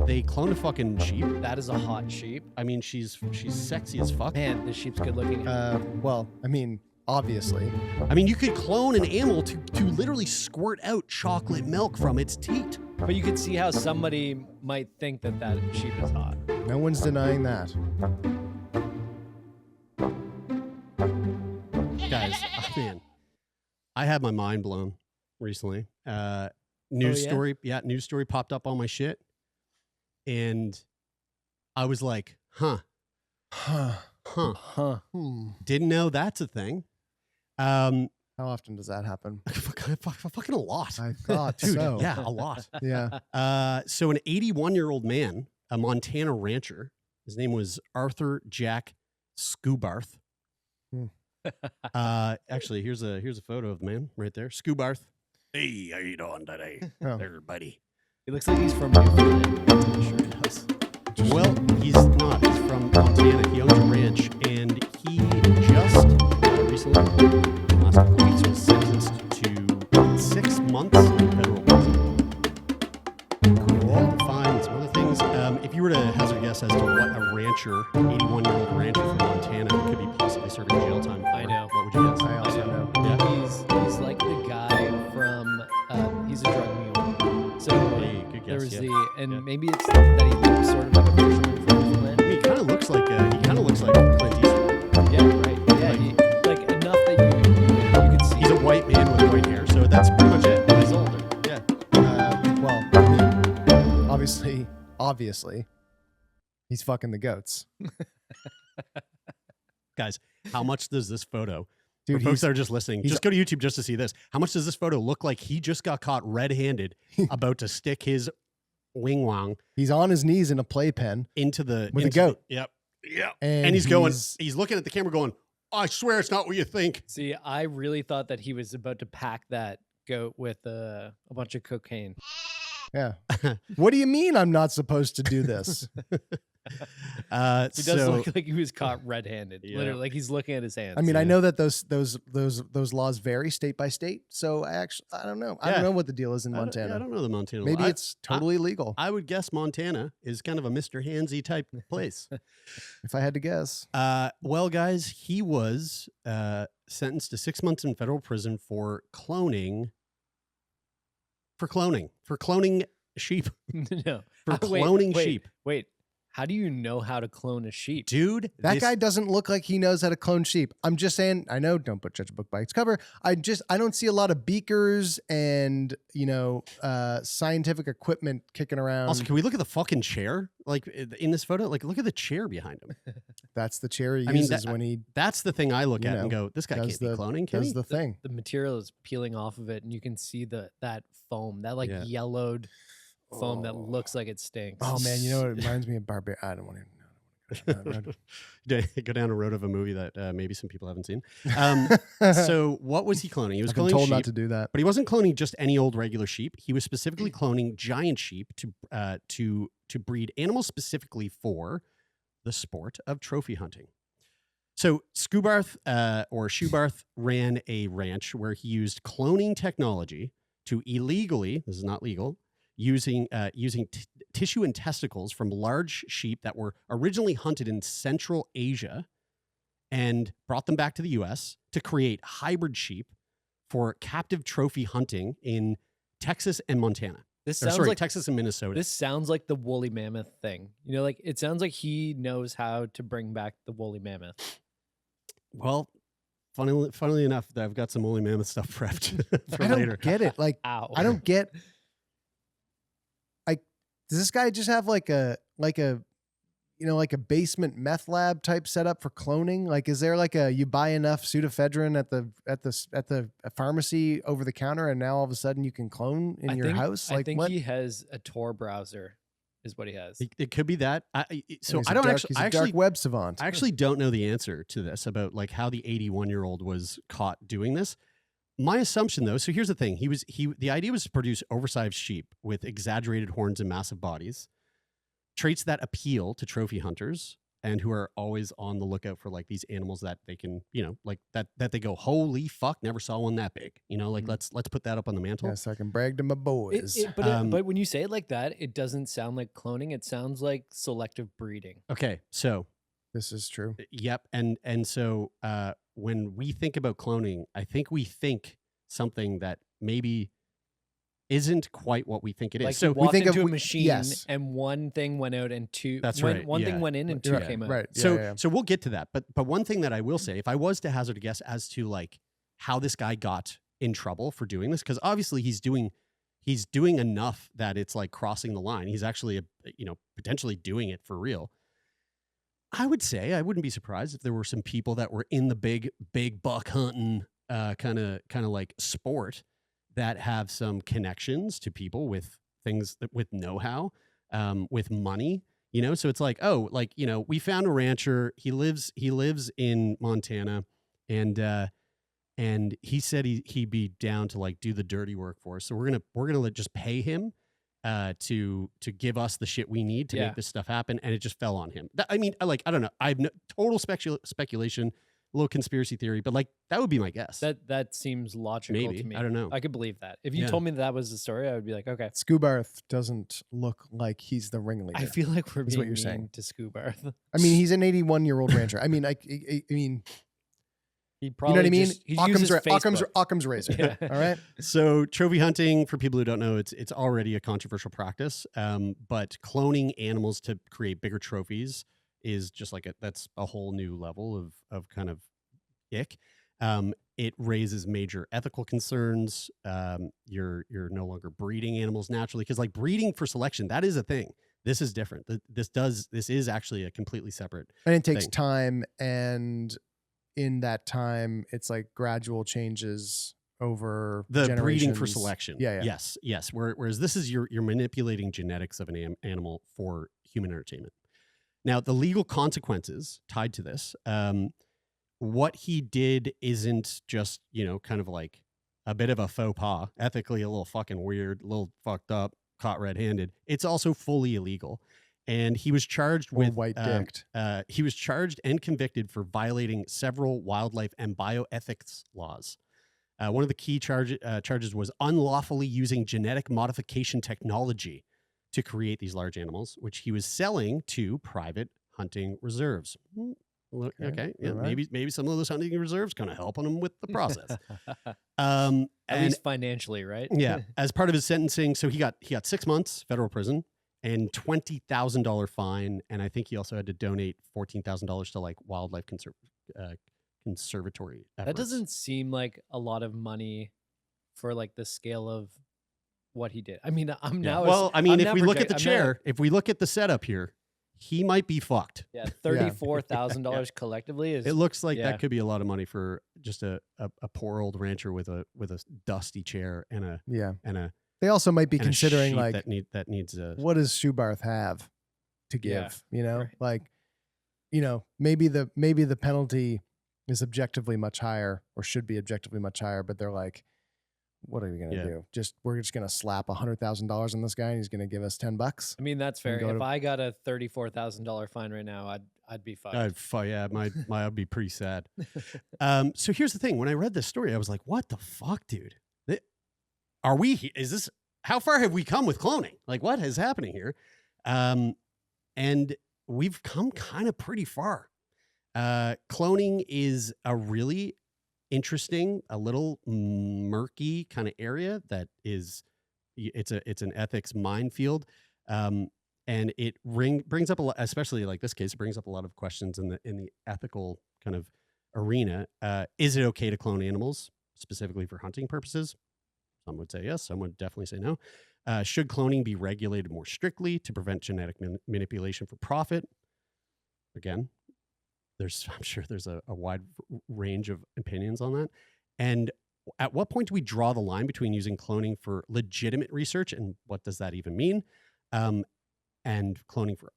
They cloned a fucking sheep. That is a hot sheep. I mean, she's sexy as fuck. Man, this sheep's good looking. Well, I mean, obviously. I mean, you could clone an animal to literally squirt out chocolate milk from its teat. But you could see how somebody might think that sheep is hot. No one's denying that. Guys, man, I had my mind blown recently. News story popped up on my shit. And I was like, huh. Didn't know that's a thing. How often does that happen? Fucking a lot. I thought Dude, so. yeah, a lot. Yeah. So an 81-year-old man, a Montana rancher, his name was Arthur Jack Schubarth. Actually, here's a photo of the man right there. Schubarth. Hey, how you doing today? There, buddy. He looks like he's from Newfoundland. I'm sure he does. Well, he's not. He's from Montana. He owns a ranch, and he just recently, in the last couple of weeks, was sentenced to 6 months in federal prison. Cool. Fine, some other things. If you were to hazard a guess as to what a rancher, 81-year-old rancher from Montana, could be possibly serving jail time for, I know. What would you guess? I also know. Yeah. He's like the guy from he's a drug mule. So Hey, good there guess. was Yeah. maybe it's that he looks sort of like a fisherman from Newfoundland. I mean, he kind of looks like Clint Eastwood. Yeah, right. Yeah, like enough that you could see. He's a white man with white hair, so that's pretty much it. He's older. Yeah. Well, I mean, obviously, he's fucking the goats. Guys, how much does this photo, Dude, for folks that are just listening, he's- just go to YouTube just to see this. How much does this photo look like he just got caught red-handed about to stick his wing wang He's on his knees in a playpen into the... with a into goat. Yep. And he's looking at the camera going, I swear it's not what you think. See, I really thought that he was about to pack that goat with a bunch of cocaine. Yeah. What do you mean I'm not supposed to do this? He does look like he was caught red-handed. Yeah. Literally, like he's looking at his hands. I mean, I know that those laws vary state by state. So I don't know. I don't know what the deal is in Montana. I don't know the Montana Maybe law. it's totally legal. I would guess Montana is kind of a Mr. Handsy type place. If I had to guess. Well, guys, he was sentenced to 6 months in federal prison for cloning. For cloning sheep. No. For cloning sheep. Wait. How do you know how to clone a sheep? Dude, That guy doesn't look like he knows how to clone sheep. I'm just saying, I know, don't judge a book by its cover. I don't see a lot of beakers and, scientific equipment kicking around. Also, can we look at the fucking chair? Like in this photo, like look at the chair behind him. That's the chair he I mean, uses when he That's the thing I look you at know, and go, this guy can't does be the- cloning, can does he? the thing. The material is peeling off of it, and you can see that foam, that Yeah. yellowed foam that looks like it stinks. Oh man, you know what? It reminds me of Barbarian. I don't want to. Go down a road of a movie that maybe some people haven't seen. So what was he cloning? He was I've been cloning told sheep, not to do that. but he wasn't cloning just any old regular sheep. He was specifically cloning giant sheep to breed animals specifically for the sport of trophy hunting. So Schubarth ran a ranch where he used cloning technology to illegally, this is not legal, using tissue and testicles from large sheep that were originally hunted in Central Asia and brought them back to the U.S. to create hybrid sheep for captive trophy hunting in Texas and Montana. This Or, sounds sorry, like Texas and Minnesota. This sounds like the woolly mammoth thing. Like it sounds like he knows how to bring back the woolly mammoth. Well, funnily enough, I've got some woolly mammoth stuff prepped for I don't later. get it. Like Ow. I don't get. Does this guy just have like a basement meth lab type setup for cloning? Like, is there like you buy enough pseudoephedrine at the pharmacy over the counter, and now all of a sudden you can clone in your house? Like, I think what? he has a Tor browser, is what he has. It could be that. He's a dark web savant. I actually don't know the answer to this about like how the 81-year-old was caught doing this. My assumption, though, so here's the thing: the idea was to produce oversized sheep with exaggerated horns and massive bodies, traits that appeal to trophy hunters, and who are always on the lookout for like these animals that they can, like that they go, holy fuck, never saw one that big. Like let's put that up on the mantle. Yes, I can brag to my boys. But when you say it like that, it doesn't sound like cloning. It sounds like selective breeding. Okay, so This is true. yep, and so when we think about cloning, I think we think something that maybe isn't quite what we think it is. Like So you walked think of- into a machine yes. and one thing went out and two. That's one, right, One yeah. thing went in and two Right, came out. right. So Yeah. so we'll get to that. But one thing that I will say, if I was to hazard a guess as to like how this guy got in trouble for doing this, because obviously he's doing enough that it's like crossing the line. He's actually potentially doing it for real. I would say I wouldn't be surprised if there were some people that were in the big buck hunting kind of like sport that have some connections to people with things with know-how, with money. So it's like, oh, like, we found a rancher. He lives in Montana, and he said he'd be down to like do the dirty work for us. So we're gonna just pay him to give us the shit we need to make this stuff happen, and it just fell on him. I don't know. I have no, total speculation, a little conspiracy theory, but like that would be my guess. That seems logical Maybe. to me. I don't know. I could believe that. If you Yeah. told me that was the story, I would be like, okay. Schubarth doesn't look like he's the ringleader. I feel like we're Is being what you're mean saying. to Schubarth. I mean, he's an 81-year-old rancher. I mean, He you know probably what I mean? Just, he uses Facebook. Occam's razor. Yeah. All right. So trophy hunting, for people who don't know, it's already a controversial practice. But cloning animals to create bigger trophies is just like that's a whole new level of kind of ick. It raises major ethical concerns. You're no longer breeding animals naturally, because like breeding for selection, that is a thing. This is different. This is actually a completely separate And it takes thing. time, and in that time, it's like gradual changes over The breeding for generations. selection. Yeah. Yes. Whereas this is you're manipulating genetics of an animal for human entertainment. Now, the legal consequences tied to this, what he did isn't just, kind of like a bit of a faux pas, ethically a little fucking weird, a little fucked up, caught red-handed. It's also fully illegal. And he was charged Or with white-dicked. he was charged and convicted for violating several wildlife and bioethics laws. One of the key charges was unlawfully using genetic modification technology to create these large animals, which he was selling to private hunting reserves. Okay, yeah, all right. maybe some of those hunting reserves kind of helping him with the process. At And least financially, right? yeah, as part of his sentencing, so he got 6 months federal prison and $20,000 fine, and I think he also had to donate $14,000 to like wildlife conservatory efforts. That doesn't seem like a lot of money for like the scale of what he did. I mean, I'm Yeah. now. Well, I mean, I'm if now we look at project- the I'm now- chair, if we look at the setup here, he might be fucked. Yeah, $34,000 collectively is. It looks like Yeah. that could be a lot of money for just a poor old rancher with a dusty chair and a Yeah. and a They also might be and a considering sheep like, that needs a what does Schubarth have to give? Yeah, You know, right. like, maybe the penalty is objectively much higher, or should be objectively much higher, but they're like, what are we gonna Yeah. do? We're just gonna slap $100,000 on this guy, and he's gonna give us $10. I mean, that's fair. go If to- I got a $34,000 fine right now, I'd be fucked. I'd be pretty sad. So here's the thing: when I read this story, I was like, "What the fuck, dude? Is this? How far have we come with cloning? Like, what is happening here?" And we've come kind of pretty far. Cloning is a really interesting, a little murky kind of area that is, it's an ethics minefield. And it brings up a lot, especially like this case, it brings up a lot of questions in the ethical kind of arena. Is it okay to clone animals specifically for hunting purposes? Some would say yes. Some would definitely say no. Should cloning be regulated more strictly to prevent genetic manipulation for profit? Again, I'm sure there's a wide range of opinions on that. And at what point do we draw the line between using cloning for legitimate research, and what does that even mean? And cloning for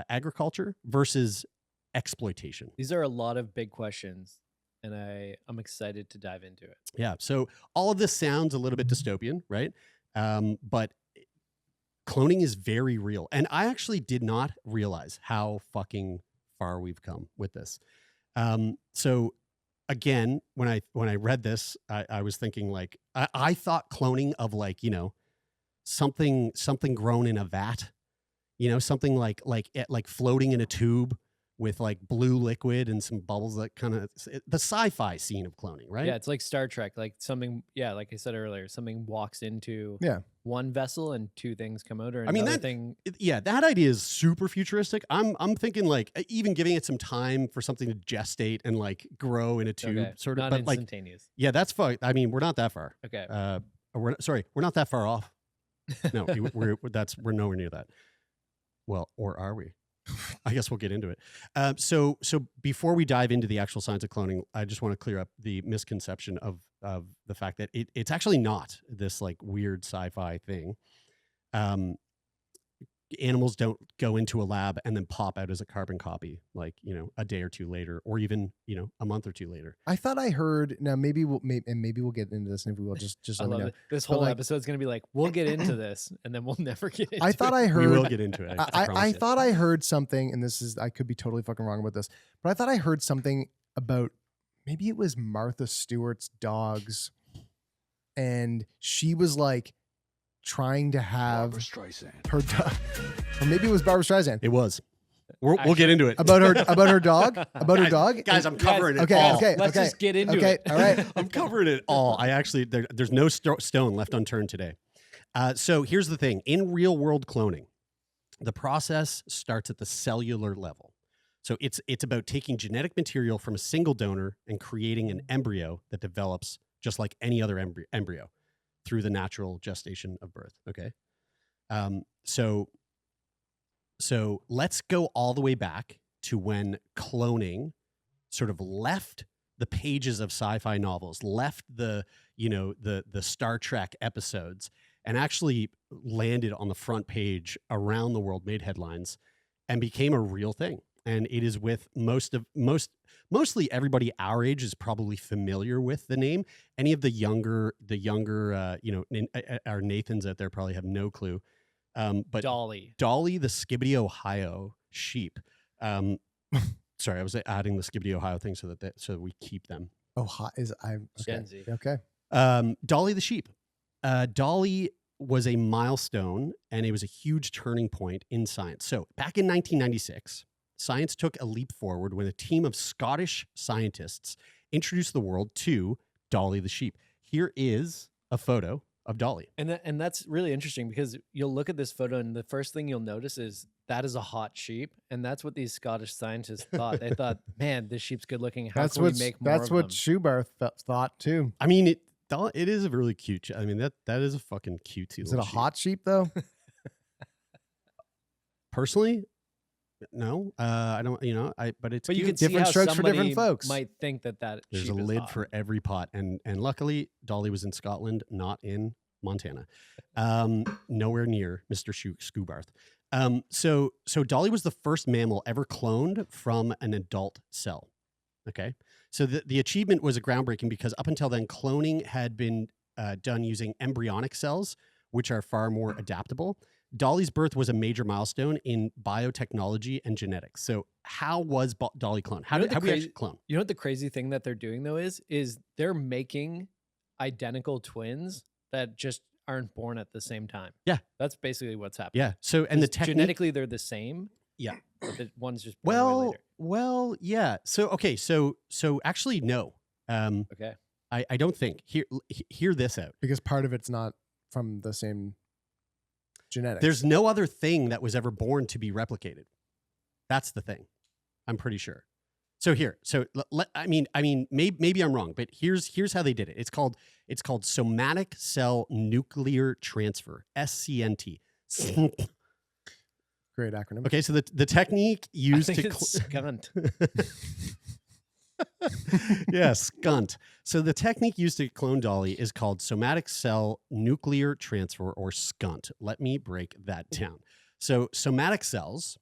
agriculture versus exploitation. These are a lot of big questions, and I'm excited to dive into it. Yeah. So all of this sounds a little bit dystopian, right? But cloning is very real. And I actually did not realize how fucking far we've come with this. So again, when I read this, I was thinking like I thought cloning of like, you know, something grown in a vat, you know, something like floating in a tube with like blue liquid and some bubbles, that kind of the sci-fi scene of cloning, right? Yeah, it's like Star Trek, like something. Yeah, like I said earlier, something walks into one vessel and two things come out. Or I mean, another thing. That idea is super futuristic. I'm thinking like even giving it some time for something to gestate and like grow in a tube, sort of. Not but instantaneous. Like, yeah, that's far. I mean, we're not that far. Okay. We're not that far off. No, we're nowhere near that. Well, or are we? I guess we'll get into it. So before we dive into the actual science of cloning, I just want to clear up the misconception of the fact that it's actually not this like weird sci-fi thing. Animals don't go into a lab and then pop out as a carbon copy, like, you know, a day or two later, or even, you know, a month or two later. I thought I heard. Now maybe we'll get into this, and if we will, just I let me love know. it. This whole episode's gonna be like, we'll get into this, and then we'll never get into I thought it. I heard. We will get into it. I thought I heard something, and I could be totally fucking wrong about this, but I thought I heard something about maybe it was Martha Stewart's dogs, and she was like trying to have her dog, or maybe it was Barbara Streisand. It was. We'll get into it. About her dog. About her dog. Guys, I'm covering it. Okay, all. okay. Let's just get into it. Okay, all right. I'm covering it all. I actually there's no stone left unturned today. So here's the thing: in real world cloning, the process starts at the cellular level. So it's about taking genetic material from a single donor and creating an embryo that develops just like any other embryo through the natural gestation of birth. Okay. So let's go all the way back to when cloning sort of left the pages of sci-fi novels, left the Star Trek episodes, and actually landed on the front page around the world, made headlines, and became a real thing. And it is with mostly everybody our age is probably familiar with the name. Any of the younger, our Nathans out there probably have no clue. But Dolly, the Skibbity, Ohio sheep. Sorry, I was adding the Skibbity, Ohio thing so that we keep them. Gen Z. Okay. Dolly the sheep. Dolly was a milestone, and it was a huge turning point in science. So back in 1996, science took a leap forward when a team of Scottish scientists introduced the world to Dolly the sheep. Here is a photo of Dolly. And that's really interesting because you'll look at this photo and the first thing you'll notice is that is a hot sheep. And that's what these Scottish scientists thought. They thought, man, this sheep's good looking. How can we make more That's of what them? Schubarth thought too. I mean, it is a really cute. I mean, that is a fucking cutesy. Is it a hot sheep though? Personally, no. I don't. But it's But you cute. can see Different how strokes for different somebody folks. might think that There's sheep a is lid hot. for every pot, and luckily Dolly was in Scotland, not in Montana, nowhere near Mr. Schubarth. So Dolly was the first mammal ever cloned from an adult cell. Okay, so the achievement was a groundbreaking because up until then, cloning had been done using embryonic cells, which are far more adaptable. Dolly's birth was a major milestone in biotechnology and genetics. So how was Dolly cloned? How did we actually clone? You know what the crazy thing that they're doing though is they're making identical twins that just aren't born at the same time. Yeah. That's basically what's happening. Yeah. So and the technique, genetically they're the same. Yeah. But one's just born way later. Well, yeah. So okay, so actually no. Okay. I don't think. Hear this out. Because part of it's not from the same genetics. There's no other thing that was ever born to be replicated. That's the thing. I'm pretty sure. So here, I mean, maybe I'm wrong, but here's how they did it. It's called somatic cell nuclear transfer, SCNT. Great acronym. Okay, so the technique used I think to it's scunt. yeah, scunt. So the technique used to clone Dolly is called somatic cell nuclear transfer, or SCUNT. Let me break that down. So somatic cells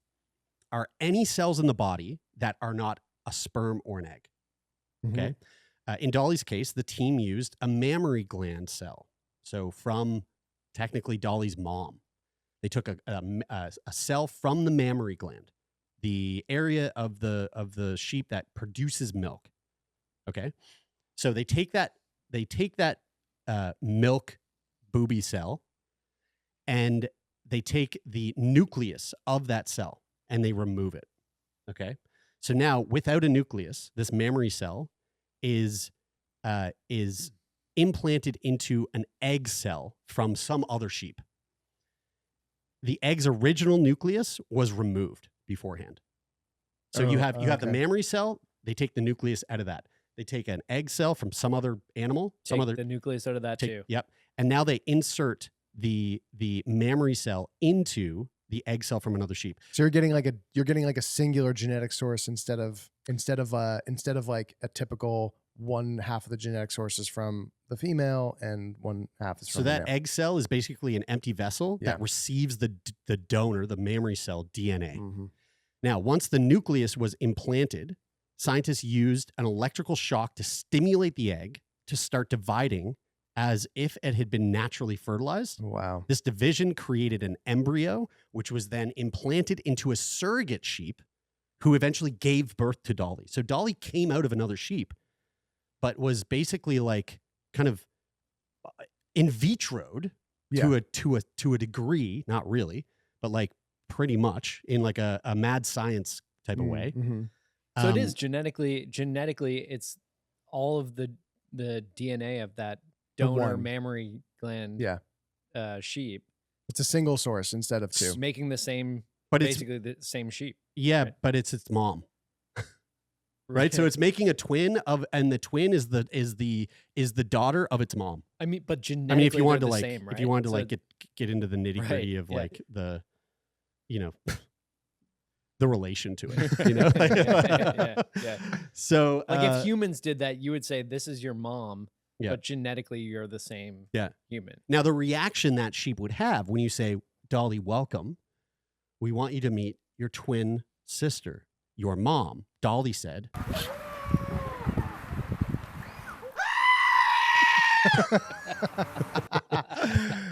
are any cells in the body that are not a sperm or an egg. Okay. In Dolly's case, the team used a mammary gland cell. So from technically Dolly's mom, they took a cell from the mammary gland, the area of the sheep that produces milk. Okay, so they take that milk booby cell, and they take the nucleus of that cell and they remove it. Okay, so now without a nucleus, this mammary cell is implanted into an egg cell from some other sheep. The egg's original nucleus was removed beforehand. So you have the mammary cell. They take the nucleus out of that. They take an egg cell from some other animal, the nucleus out of that too. Yep. And now they insert the mammary cell into the egg cell from another sheep. So you're getting like a singular genetic source instead of like a typical one half of the genetic source is from the female and one half is from the male. Egg cell is basically an empty vessel that receives the donor, the mammary cell DNA. Mm-hmm. Now, once the nucleus was implanted, scientists used an electrical shock to stimulate the egg to start dividing as if it had been naturally fertilized. Wow. This division created an embryo, which was then implanted into a surrogate sheep who eventually gave birth to Dolly. So Dolly came out of another sheep, but was basically like kind of in vitroed to a degree, not really, but like pretty much in like a mad science type of way. Mm-hmm. So it is genetically, it's all of the DNA of that donor mammary gland sheep. It's a single source instead of two. Making the same, but basically the same sheep. Yeah, right? But it's its mom. Right? So it's making a twin and the twin is the daughter of its mom. I mean, but genetically if you wanted to like same, right? if you wanted to like get into the nitty-gritty of like the the relation to it, yeah. So like if humans did that, you would say this is your mom, but genetically you're the same human. Now the reaction that sheep would have when you say, Dolly, welcome, we want you to meet your twin sister, your mom. Dolly said,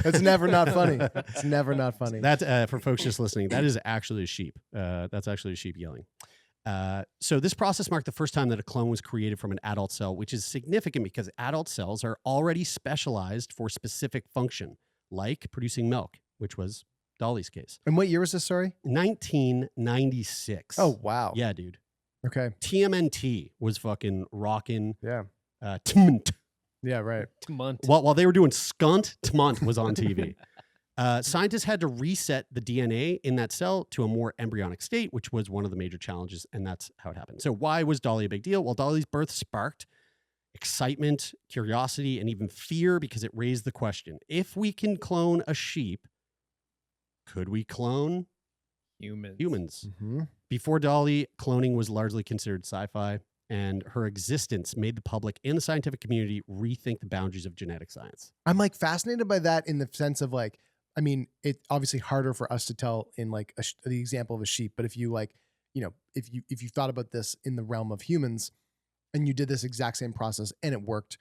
It's never not funny. It's never not funny. That's for folks just listening. That is actually a sheep. That's actually a sheep yelling. So this process marked the first time that a clone was created from an adult cell, which is significant because adult cells are already specialized for specific function, like producing milk, which was Dolly's case. And what year was this, sorry? 1996. Oh, wow. Yeah, dude. Okay. TMNT was fucking rocking. Yeah. Tmunt. Yeah, right. Tmunt. While they were doing Skunt, Tmunt was on TV. Scientists had to reset the DNA in that cell to a more embryonic state, which was one of the major challenges, and that's how it happened. So why was Dolly a big deal? Well, Dolly's birth sparked excitement, curiosity, and even fear because it raised the question, if we can clone a sheep, could we clone humans? Mm-hmm. Before Dolly, cloning was largely considered sci-fi, and her existence made the public and the scientific community rethink the boundaries of genetic science. I'm like fascinated by that in the sense of like, I mean, it's obviously harder for us to tell in like the example of a sheep, but if you like, if you thought about this in the realm of humans and you did this exact same process and it worked,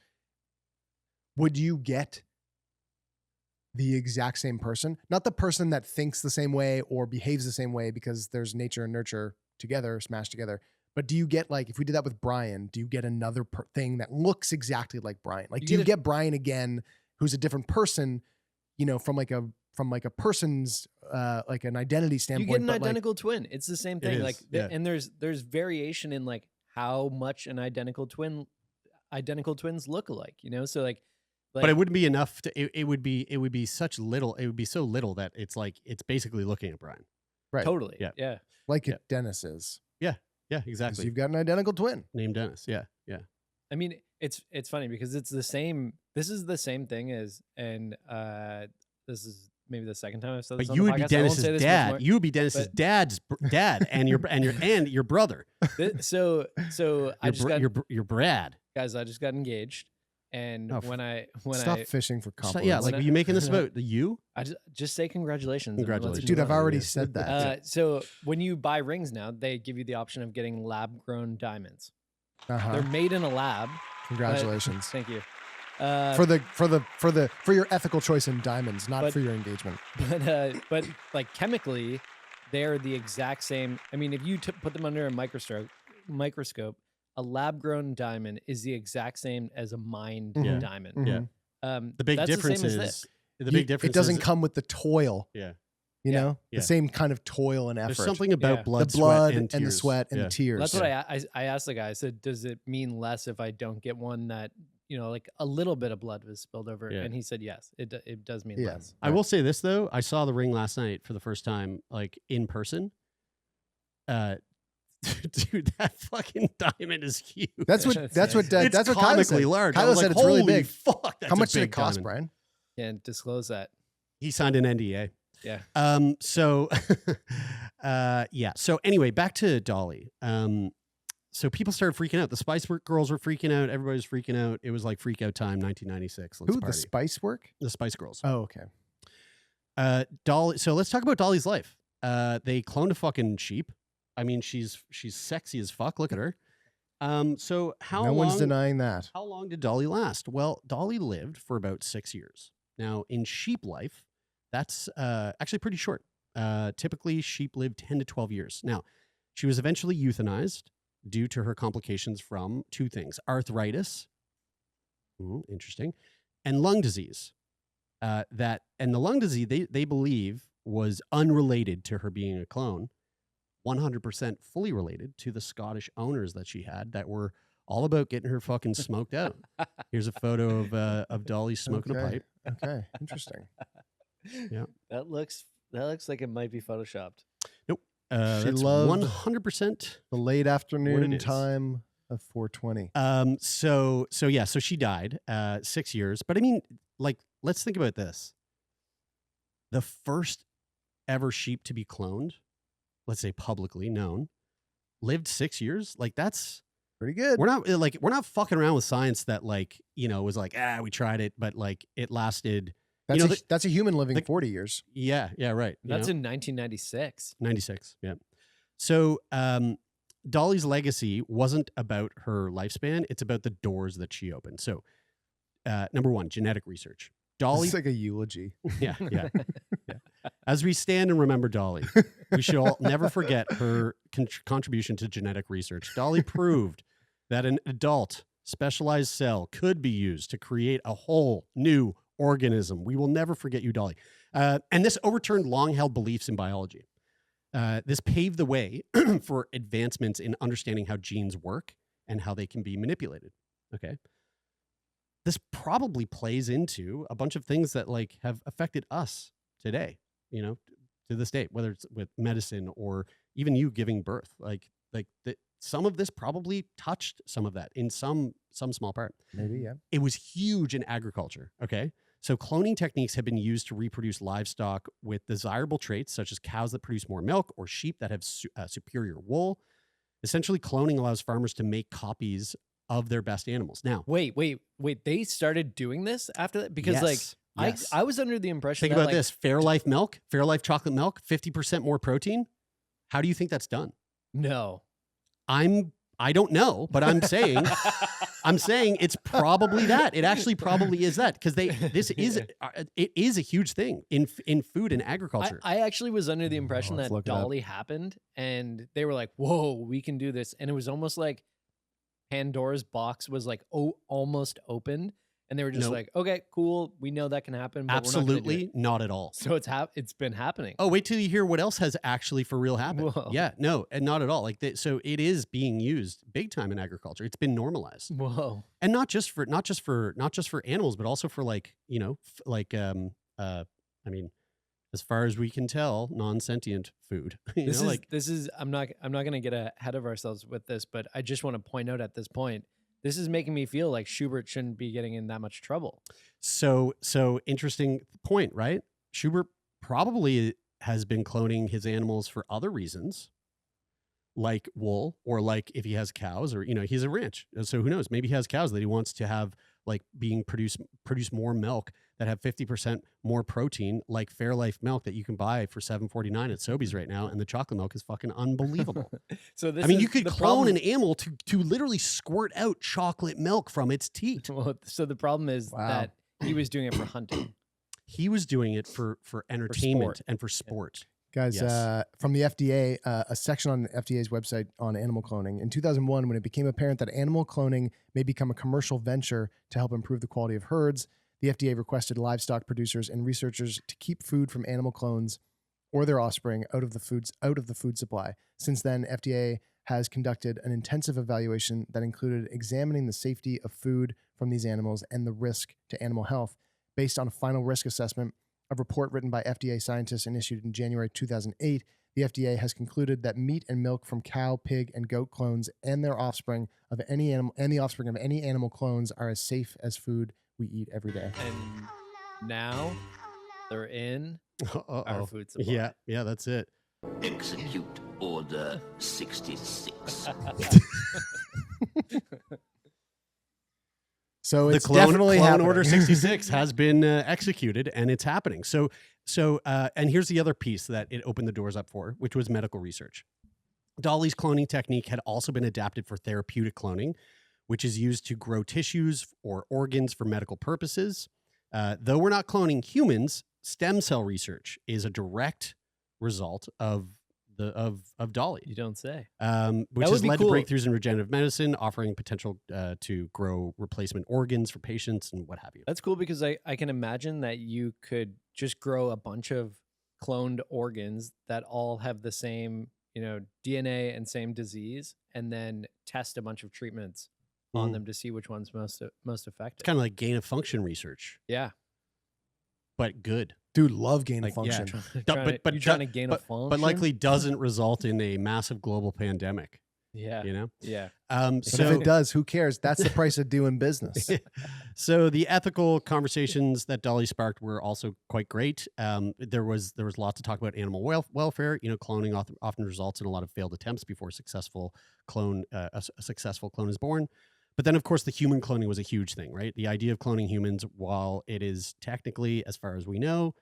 would you get the exact same person? Not the person that thinks the same way or behaves the same way because there's nature and nurture together, smashed together. But do you get like, if we did that with Brian, do you get another thing that looks exactly like Brian? Like, do you get Brian again, who's a different person, from like a person's like an identity standpoint? You get an identical twin. It's the same thing. Like, and there's variation in like how much an identical twins look alike. So like, but it wouldn't be enough to. It would be such little. It would be so little that it's like it's basically looking at Brian. Right. Totally. Yeah. Like Dennis is. Yeah, exactly. You've got an identical twin named Dennis. Yeah. I mean, it's funny because it's the same. This is the same thing as, and this is maybe the second time I've said this. But you would be Dennis's dad. You would be Dennis's dad's dad, and your brother. So I just got your Brad. Guys, I just got engaged. And when stop fishing for compliments. Yeah, like are you making this about you? I just say congratulations. Dude, I've already said that. So when you buy rings now, they give you the option of getting lab-grown diamonds. They're made in a lab. Congratulations. Thank you. For your ethical choice in diamonds, not for your engagement. But like chemically, they're the exact same. I mean, if you put them under a microscope, a lab-grown diamond is the exact same as a mined diamond. Yeah. The big difference is it doesn't come with the toil. Yeah. You know, the same kind of toil and effort. There's something about blood, the blood, sweat, and the sweat and the tears. That's what I asked the guy. I said, does it mean less if I don't get one that, you know, like a little bit of blood was spilled over? And he said, yes, it does mean less. I will say this, though. I saw the ring last night for the first time, like in person. Dude, that fucking diamond is huge. That's what Kyla said. Large. Kyla said it's really big. Fuck, how much did it cost, Brian? Can't disclose that. He signed an NDA. Yeah. So So anyway, back to Dolly. So people started freaking out. The Spice Girls were freaking out. Everybody was freaking out. It was like freak out time, 1996. Let's Who? party. The Spice Work? The Spice Girls. Oh, okay. Dolly. So let's talk about Dolly's life. They cloned a fucking sheep. I mean, she's sexy as fuck. Look at her. So no one's denying that. How long did Dolly last? Well, Dolly lived for about 6 years. Now, in sheep life, that's actually pretty short. Typically, sheep live 10 to 12 years. Now, she was eventually euthanized due to her complications from two things: arthritis, interesting, and lung disease. And the lung disease, they believe, was unrelated to her being a clone. 100% fully related to the Scottish owners that she had that were all about getting her fucking smoked out. Here's a photo of Dolly smoking a pipe. Okay, interesting. Yeah, that looks like it might be photoshopped. Nope. She that's loved 100% the late afternoon time of 420. So she died 6 years. But I mean, like, let's think about this. The first ever sheep to be cloned, let's say publicly known, lived 6 years. Like, that's pretty good. We're not fucking around with science that, like, you know, was like, we tried it, but like it lasted. That's a human living 40 years. Yeah, right. That's in 1996. 96, yeah. So Dolly's legacy wasn't about her lifespan. It's about the doors that she opened. So number one, genetic research. Dolly. It's like a eulogy. Yeah. As we stand and remember Dolly, we should all never forget her contribution to genetic research. Dolly proved that an adult specialized cell could be used to create a whole new organism. We will never forget you, Dolly. And this overturned long-held beliefs in biology. This paved the way for advancements in understanding how genes work and how they can be manipulated. Okay. This probably plays into a bunch of things that, like, have affected us today, you know, to this day, whether it's with medicine or even you giving birth. Like some of this probably touched some of that in some small part. Maybe, yeah. It was huge in agriculture. Okay. So cloning techniques have been used to reproduce livestock with desirable traits, such as cows that produce more milk or sheep that have superior wool. Essentially, cloning allows farmers to make copies of their best animals. Now, wait. They started doing this after that? Because I was under the impression Think about this. Fairlife milk, Fairlife chocolate milk, 50% more protein. How do you think that's done? No. I don't know, but I'm saying it's probably that. It actually probably is that, because it is a huge thing in food and agriculture. I actually was under the impression that Dolly happened and they were like, whoa, we can do this. And it was almost like Pandora's box was like almost opened. And they were just like, okay, cool. We know that can happen. But absolutely not at all. So it's been happening. Oh, wait till you hear what else has actually for real happened. Whoa. Yeah, no, and not at all. Like so, it is being used big time in agriculture. It's been normalized. Whoa. And not just for animals, but also for, like, you know, I mean, as far as we can tell, non-sentient food. This is I'm not going to get ahead of ourselves with this, but I just want to point out at this point, this is making me feel like Schubert shouldn't be getting in that much trouble. So interesting point, right? Schubert probably has been cloning his animals for other reasons, like wool, or like if he has cows, or, you know, he's a ranch. So who knows? Maybe he has cows that he wants to have, like, being produce more milk that have 50% more protein, like Fairlife milk that you can buy for $7.49 at Sobeys right now, and the chocolate milk is fucking unbelievable. So you could clone an animal to literally squirt out chocolate milk from its teat. Well, so the problem is that he was doing it for hunting. He was doing it for entertainment and for sport. Guys, Yes. from the FDA, a section on the FDA's website on animal cloning. In 2001, when it became apparent that animal cloning may become a commercial venture to help improve the quality of herds, the FDA requested livestock producers and researchers to keep food from animal clones or their offspring out of the food supply. Since then, FDA has conducted an intensive evaluation that included examining the safety of food from these animals and the risk to animal health. Based on a final risk assessment, a report written by FDA scientists and issued in January 2008, the FDA has concluded that meat and milk from cow, pig, and goat clones and their offspring of any animal and the offspring of any animal clones are as safe as food we eat every day. And now they're in our food supply. Yeah, that's it. Execute Order 66. So it's the clone, definitely clone happening. Order 66 has been executed, and it's happening. So, and here's the other piece that it opened the doors up for, which was medical research. Dolly's cloning technique had also been adapted for therapeutic cloning, which is used to grow tissues or organs for medical purposes. Though we're not cloning humans, stem cell research is a direct result of Dolly. You don't say. Which has led to breakthroughs in regenerative medicine, offering potential to grow replacement organs for patients and what have you. That's cool because I can imagine that you could just grow a bunch of cloned organs that all have the same, DNA and same disease, and then test a bunch of treatments on them to see which one's most effective. It's kind of like gain of function research. Yeah. But good. Dude, love gain of function. You're trying to gain a function? But likely doesn't result in a massive global pandemic. Yeah. Yeah. But if it does, who cares? That's the price of doing business. So the ethical conversations that Dolly sparked were also quite great. There was lots to talk about animal welfare. Cloning often results in a lot of failed attempts before a successful clone is born. But then, of course, the human cloning was a huge thing, right? The idea of cloning humans, while it is technically, as far as we know,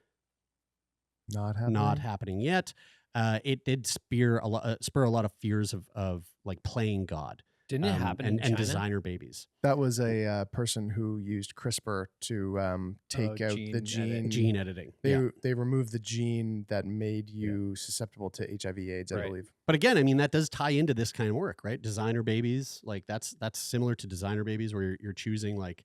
not happening yet, it did spur a lot of fears of like playing God. Didn't it happen in China? And designer babies? That was a person who used CRISPR to take out the gene editing. They removed the gene that made you susceptible to HIV/AIDS, I believe. But again, I mean, that does tie into this kind of work, right? Designer babies, like that's similar to designer babies, where you're choosing but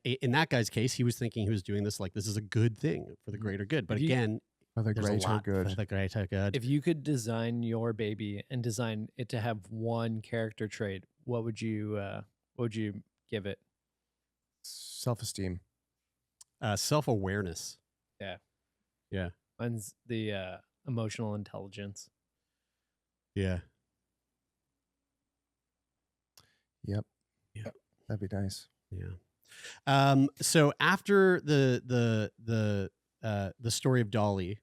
in that guy's case, he was thinking he was doing this like this is a good thing for the greater good. But again. For the greater good. For the greater good. If you could design your baby and design it to have one character trait, what would you give it? Self-esteem. Self-awareness. Yeah. Mine's the emotional intelligence. Yeah. Yep. That'd be nice. Yeah. So after the story of Dolly,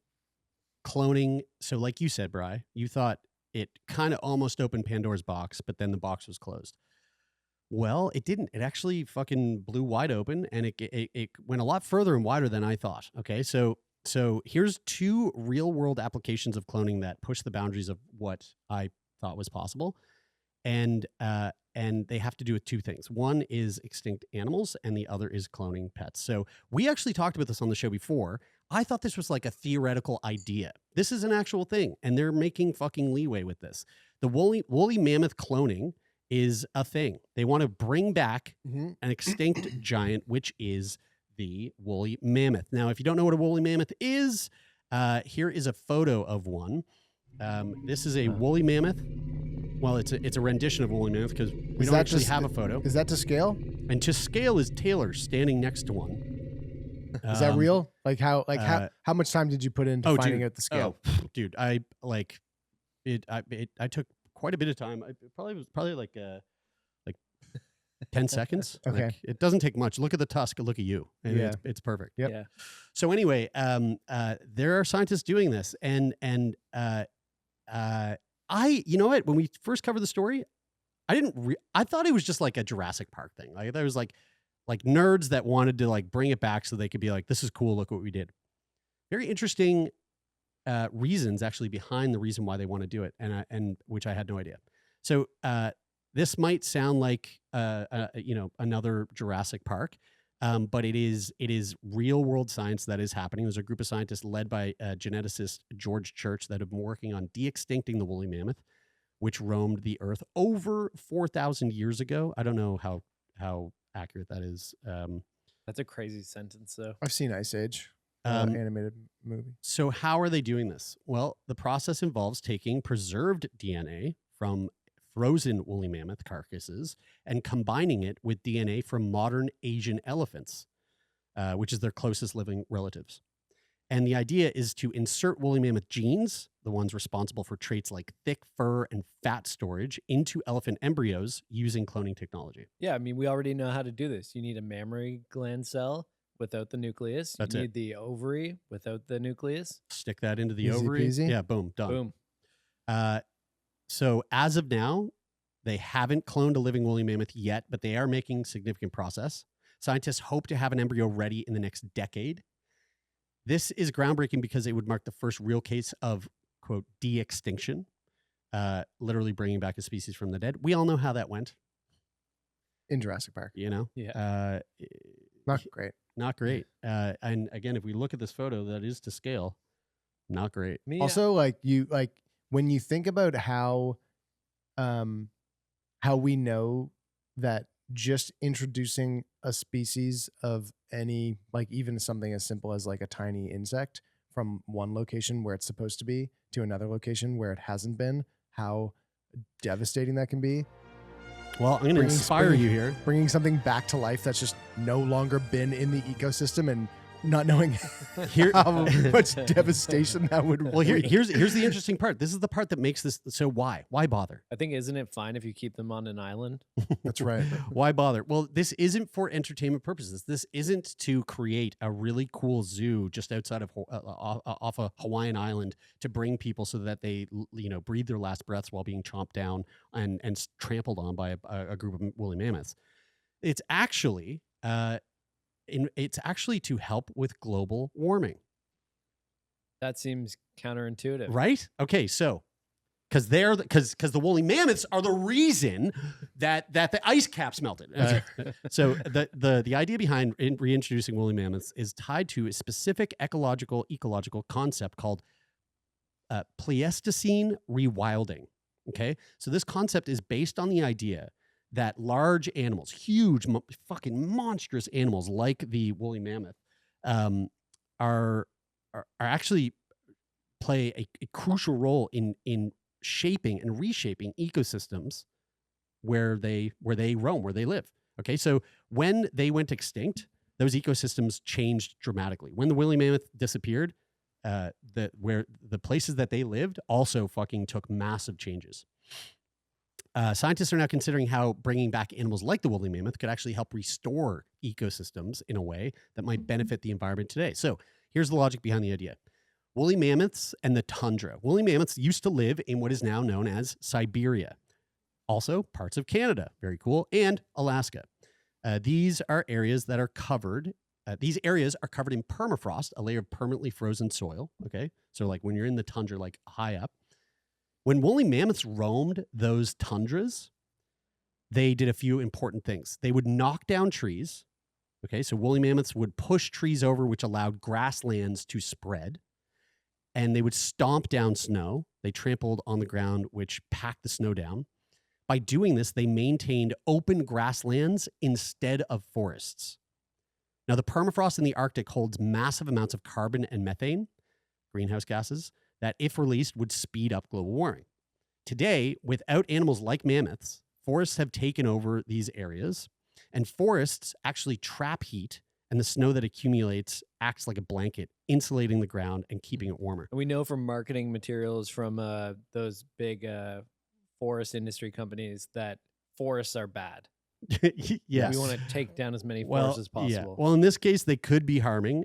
cloning. So like you said, Bri, you thought it kind of almost opened Pandora's box, but then the box was closed. Well, it didn't. It actually fucking blew wide open, and it went a lot further and wider than I thought. Okay, so here's two real world applications of cloning that push the boundaries of what I thought was possible, and they have to do with two things. One is extinct animals, and the other is cloning pets. So we actually talked about this on the show before. I thought this was like a theoretical idea. This is an actual thing, and they're making fucking leeway with this. The woolly mammoth cloning is a thing. They want to bring back an extinct giant, which is the woolly mammoth. Now, if you don't know what a woolly mammoth is, here is a photo of one. This is a woolly mammoth. Well, it's a rendition of a woolly mammoth because we don't actually have a photo. Is that to scale? And to scale is Taylor standing next to one. Is that real? How much time did you put into finding out the scale? Dude, I took quite a bit of time. It probably like 10 seconds. Okay. Like, it doesn't take much. Look at the tusk. Look at you. And it's perfect. Yep. Yeah. So anyway, there are scientists doing this, and you know what? When we first covered the story, I thought it was just like a Jurassic Park thing. Like there was like nerds that wanted to like bring it back so they could be like, this is cool. Look what we did. Very interesting reasons actually behind the reason why they want to do it, and which I had no idea. So this might sound like another Jurassic Park. But it is real world science that is happening. There's a group of scientists led by geneticist George Church that have been working on de-extincting the woolly mammoth, which roamed the earth over 4,000 years ago. I don't know how accurate that is. That's a crazy sentence, though. I've seen Ice Age, animated movie. So how are they doing this? Well, the process involves taking preserved DNA from frozen woolly mammoth carcasses and combining it with DNA from modern Asian elephants, which is their closest living relatives. And the idea is to insert woolly mammoth genes, the ones responsible for traits like thick fur and fat storage, into elephant embryos using cloning technology. Yeah, I mean, we already know how to do this. You need a mammary gland cell without the nucleus. That's you need the ovary without the nucleus. Stick that into the Easy ovary. peasy. Yeah, boom, done. Boom. So as of now, they haven't cloned a living woolly mammoth yet, but they are making significant progress. Scientists hope to have an embryo ready in the next decade. This is groundbreaking because it would mark the first real case of, quote, de-extinction, literally bringing back a species from the dead. We all know how that went. In Jurassic Park. You know? Yeah. Not great. Not great. And again, if we look at this photo that is to scale, not great. Also, when you think about how we know that just introducing a species of any, like even something as simple as like a tiny insect from one location where it's supposed to be to another location where it hasn't been, how devastating that can be. Well, I'm going to inspire you here. Bringing something back to life that's just no longer been in the ecosystem and not knowing how much devastation that would. Well, here's the interesting part. This is the part that makes this. So why bother? I think, isn't it fine if you keep them on an island? That's right. Why bother? Well, this isn't for entertainment purposes. This isn't to create a really cool zoo just outside of off a Hawaiian island to bring people so that they breathe their last breaths while being chomped down and trampled on by a group of woolly mammoths. It's actually to help with global warming. That seems counterintuitive, right? Okay, so because the woolly mammoths are the reason that the ice caps melted. So the idea behind reintroducing woolly mammoths is tied to a specific ecological concept called Pleistocene rewilding. Okay, so this concept is based on the idea that large animals, huge, fucking monstrous animals like the woolly mammoth, are actually play a crucial role in shaping and reshaping ecosystems where they roam, where they live. Okay, so when they went extinct, those ecosystems changed dramatically. When the woolly mammoth disappeared, where the places that they lived also fucking took massive changes. Scientists are now considering how bringing back animals like the woolly mammoth could actually help restore ecosystems in a way that might benefit the environment today. So here's the logic behind the idea. Woolly mammoths and the tundra. Woolly mammoths used to live in what is now known as Siberia. Also parts of Canada, very cool, and Alaska. These are areas that are covered. These areas are covered in permafrost, a layer of permanently frozen soil. Okay, so like when you're in the tundra, like high up. When woolly mammoths roamed those tundras, they did a few important things. They would knock down trees. Okay, so woolly mammoths would push trees over, which allowed grasslands to spread. And they would stomp down snow. They trampled on the ground, which packed the snow down. By doing this, they maintained open grasslands instead of forests. Now, the permafrost in the Arctic holds massive amounts of carbon and methane, greenhouse gases, that, if released, would speed up global warming. Today, without animals like mammoths, forests have taken over these areas, and forests actually trap heat, and the snow that accumulates acts like a blanket, insulating the ground and keeping it warmer. And we know from marketing materials from those big forest industry companies that forests are bad. Yes. We want to take down as many forests as possible. Yeah. Well, in this case, they could be harming.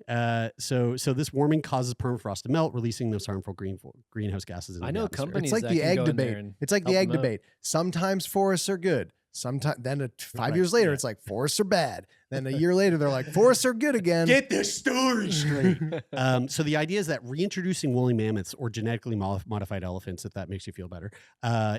So this warming causes permafrost to melt, releasing those harmful greenhouse gases into I know the atmosphere. companies. It's like the egg debate. It's like the egg debate. Sometimes forests are good. Sometimes then 5 years later, it's like forests are bad. Then a year later, they're like forests are good again. Get this story straight. So the idea is that reintroducing woolly mammoths or genetically modified elephants, if that makes you feel better,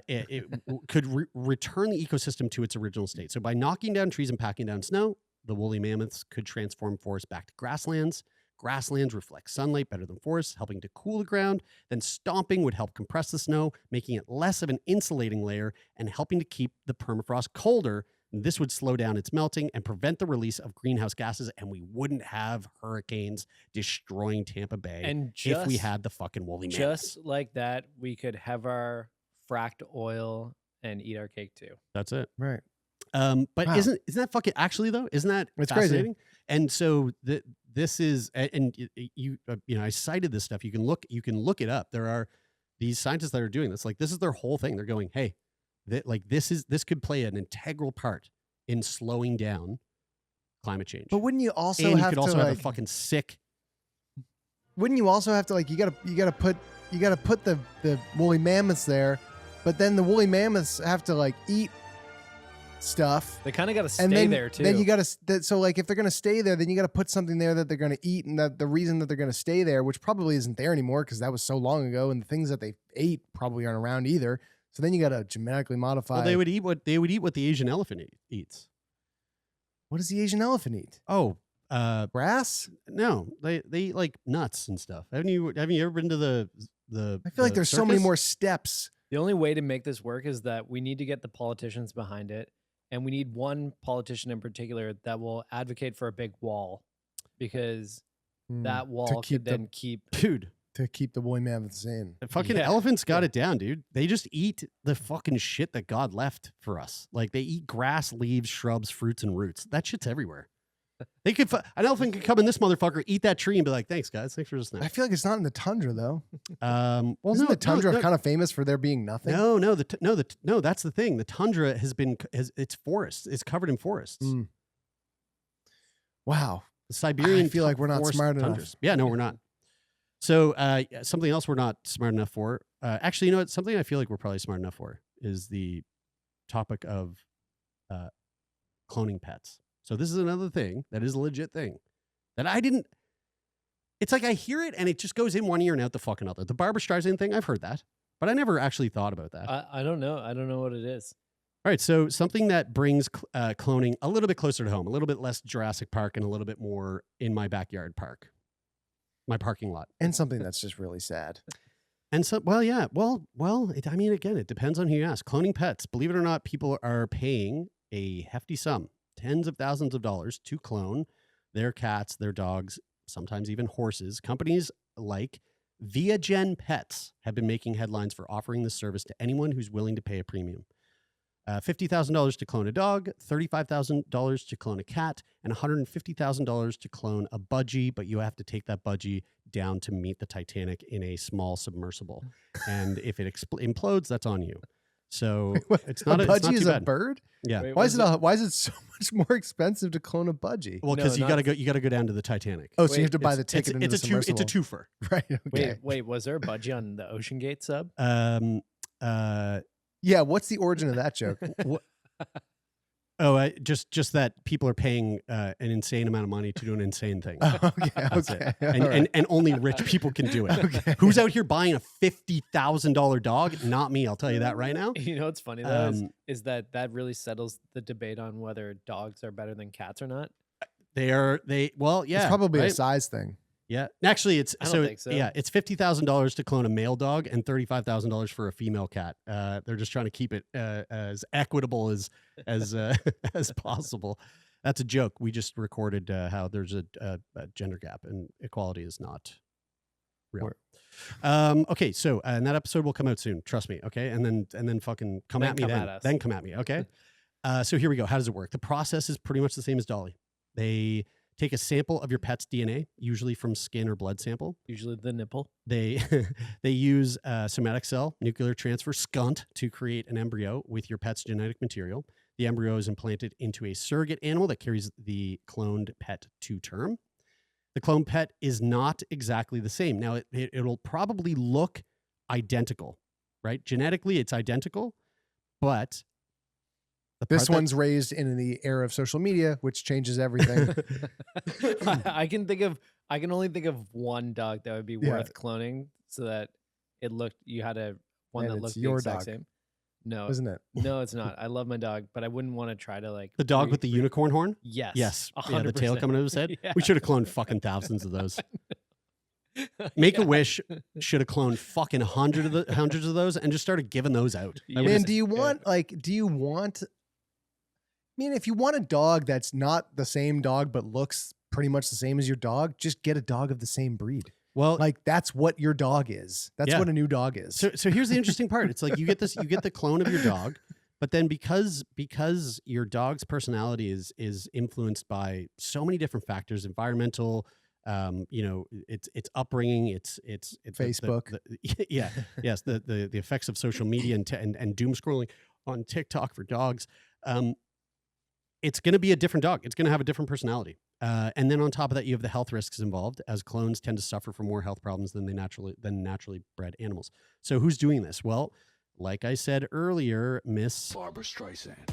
it could return the ecosystem to its original state. So by knocking down trees and packing down snow, The woolly mammoths could transform forests back to grasslands. Grasslands reflect sunlight better than forests, helping to cool the ground. Then stomping would help compress the snow, making it less of an insulating layer and helping to keep the permafrost colder. This would slow down its melting and prevent the release of greenhouse gases, and we wouldn't have hurricanes destroying Tampa Bay And if we had the fucking woolly mammoths. just like that, we could have our fracked oil and eat our cake too. That's it. Right. But Wow. isn't that fucking actually though? Isn't that It's crazy. fascinating? And so this is, and you know, I cited this stuff. You can look it up. There are these scientists that are doing this. Like this is their whole thing. They're going, hey, this could play an integral part in slowing down climate change. But wouldn't you also and you have could to also have a like? fucking sick. Wouldn't you also have to like? You gotta put the woolly mammoths there, but then the woolly mammoths have to like eat stuff. They kind of got to stay And then, there too. then you got to so like if they're gonna stay there, then you got to put something there that they're gonna eat, and that the reason that they're gonna stay there, which probably isn't there anymore because that was so long ago, and the things that they ate probably aren't around either. So then you got to genetically modify. Well, they would eat what the Asian elephant eats. What does the Asian elephant eat? Oh, Grass? no, they eat like nuts and stuff. Haven't you ever been to the? I feel like there's so many circus? more steps. The only way to make this work is that we need to get the politicians behind it. And we need one politician in particular that will advocate for a big wall, because that wall could then keep. Dude. To keep the woolly mammoths in. The fucking elephants got it down, dude. They just eat the fucking shit that God left for us. Like they eat grass, leaves, shrubs, fruits, and roots. That shit's everywhere. They could an elephant could come in this motherfucker, eat that tree, and be like, "Thanks, guys. Thanks for the snack." I feel like it's not in the tundra though. Well, Isn't the tundra no, kind of famous for there being nothing? no, no. That's the thing. The tundra it's forests. It's covered in forests. Mm. Wow. The Siberian. I feel like we're not forest smart enough. tundras. Yeah, no, we're not. So something else we're not smart enough for. Actually, you know what? Something I feel like we're probably smart enough for is the topic of cloning pets. So this is another thing that is a legit thing that I didn't. It's like I hear it and it just goes in one ear and out the fucking other. The Barbra Streisand thing, I've heard that, but I never actually thought about that. I don't know. I don't know what it is. All right, so something that brings cloning a little bit closer to home, a little bit less Jurassic Park, and a little bit more in my backyard park, my parking lot. And something that's just really sad. And so, well, yeah, well, I mean, again, it depends on who you ask. Cloning pets, believe it or not, people are paying a hefty sum, tens of thousands of dollars to clone their cats, their dogs, sometimes even horses. Companies like ViaGen Pets have been making headlines for offering this service to anyone who's willing to pay a premium. $50,000 to clone a dog, $35,000 to clone a cat, and $150,000 to clone a budgie, but you have to take that budgie down to meet the Titanic in a small submersible. And if it implodes, that's on you. So it's not a it's not budgie too is bad. a bird? Yeah. Wait, Why is it so much more expensive to clone a budgie? Well, because No, you gotta go down to the Titanic. Oh, so you wait, have to buy the ticket into the It's a submersible. twofer. Right. Okay. Wait, was there a budgie on the Ocean Gate sub? Yeah. What's the origin of that joke? Just that people are paying an insane amount of money to do an insane thing. Okay. That's Okay. it. And only rich people can do it. Okay. Who's out here buying a $50,000 dog? Not me. I'll tell you that right now. You know what's funny though is that really settles the debate on whether dogs are better than cats or not. Well, yeah. It's probably a right? size thing. Yeah. Actually, it's I don't think so. Yeah, it's $50,000 to clone a male dog and $35,000 for a female cat. They're just trying to keep it as equitable as as possible. That's a joke. We just recorded how there's a gender gap and equality is not real. Okay, so and that episode will come out soon. Trust me. Okay, and then fucking come at me then. Then come at me. Okay. So here we go. How does it work? The process is pretty much the same as Dolly. They take a sample of your pet's DNA, usually from skin or blood sample. Usually the nipple. They use somatic cell nuclear transfer SCUNT to create an embryo with your pet's genetic material. The embryo is implanted into a surrogate animal that carries the cloned pet to term. The cloned pet is not exactly the same. Now, it'll probably look identical, right? Genetically, it's identical, but This one's raised in the era of social media, which changes everything. I can only think of one dog that would be worth cloning so that you had one And that it's looked the your exact dog. same. No, isn't it? no, it's not. I love my dog, but I wouldn't want to try to like The dog with the unicorn horn? Yes. Yes. Yeah, the tail 100%. coming out of his head. Yeah. We should have cloned fucking thousands of those. Make-A-Wish should have cloned fucking hundreds of those and just started giving those out. Yeah. Man, do you want I mean, if you want a dog that's not the same dog but looks pretty much the same as your dog, just get a dog of the same breed. Well, Like that's what your dog is. That's Yeah. what a new dog is. so here's the interesting part. It's like you get the clone of your dog, but then because your dog's personality is influenced by so many different factors, environmental, its upbringing, it's Facebook. Yes, the effects of social media and doom scrolling on TikTok for dogs. It's going to be a different dog. It's going to have a different personality. And then on top of that, you have the health risks involved, as clones tend to suffer from more health problems than naturally bred animals. So who's doing this? Well, like I said earlier, Miss Barbara Streisand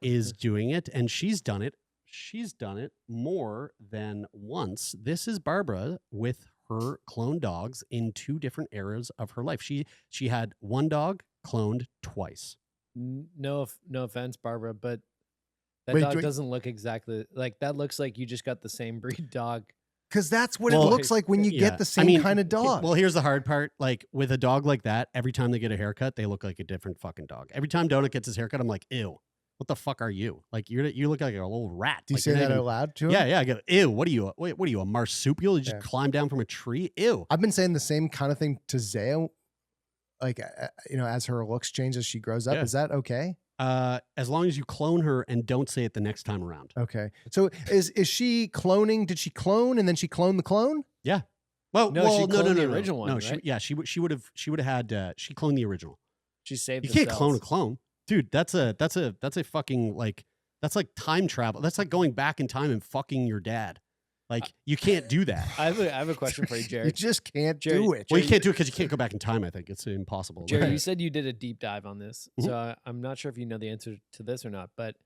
is doing it, and she's done it. She's done it more than once. This is Barbara with her cloned dogs in 2 different eras of her life. She had one dog cloned twice. No offense, Barbara, but that Wait, dog doesn't look exactly like that. Looks like you just got the same breed dog. Because that's what Well, it looks like when you get the same kind of dog. Well, here's the hard part. Like with a dog like that, every time they get a haircut, they look like a different fucking dog. Every time Donut gets his haircut, I'm like, ew, what the fuck are you? Like you look like a little rat. Do you Like, say you're not that even- out loud to him? Yeah. I go, ew, what are you? What are you, a marsupial? You just Yeah. climb down from a tree? Ew. I've been saying the same kind of thing to Zaya, like, as her looks change as she grows up. Yeah. Is that okay? As long as you clone her and don't say it the next time around. Okay. So is she cloning? Did she clone and then she cloned the clone? Well, No, she cloned the original one, No, right? she would have had she cloned the original. She saved. You the can't cells. clone a clone, dude. That's a fucking that's like time travel. That's like going back in time and fucking your dad. Like you can't do that. I have a question for you, You Jerry. just can't Jerry- do it. Well, you can't do it because you can't go back in time. I think it's impossible. Jerry, you said you did a deep dive on this, Mhm. so I'm not sure if you know the answer to this or not. But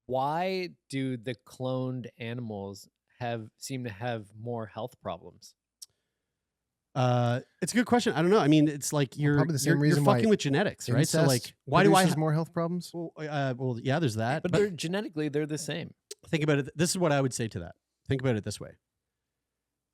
why do the cloned animals seem to have more health problems? It's a good question. I don't know. I mean, it's like you're probably the same you're reason why fucking with genetics, right? So Incest like, why do I produces have more health problems? well, yeah, there's that. But they're genetically they're the same. Think about it. This is what I would say to that. Think about it this way.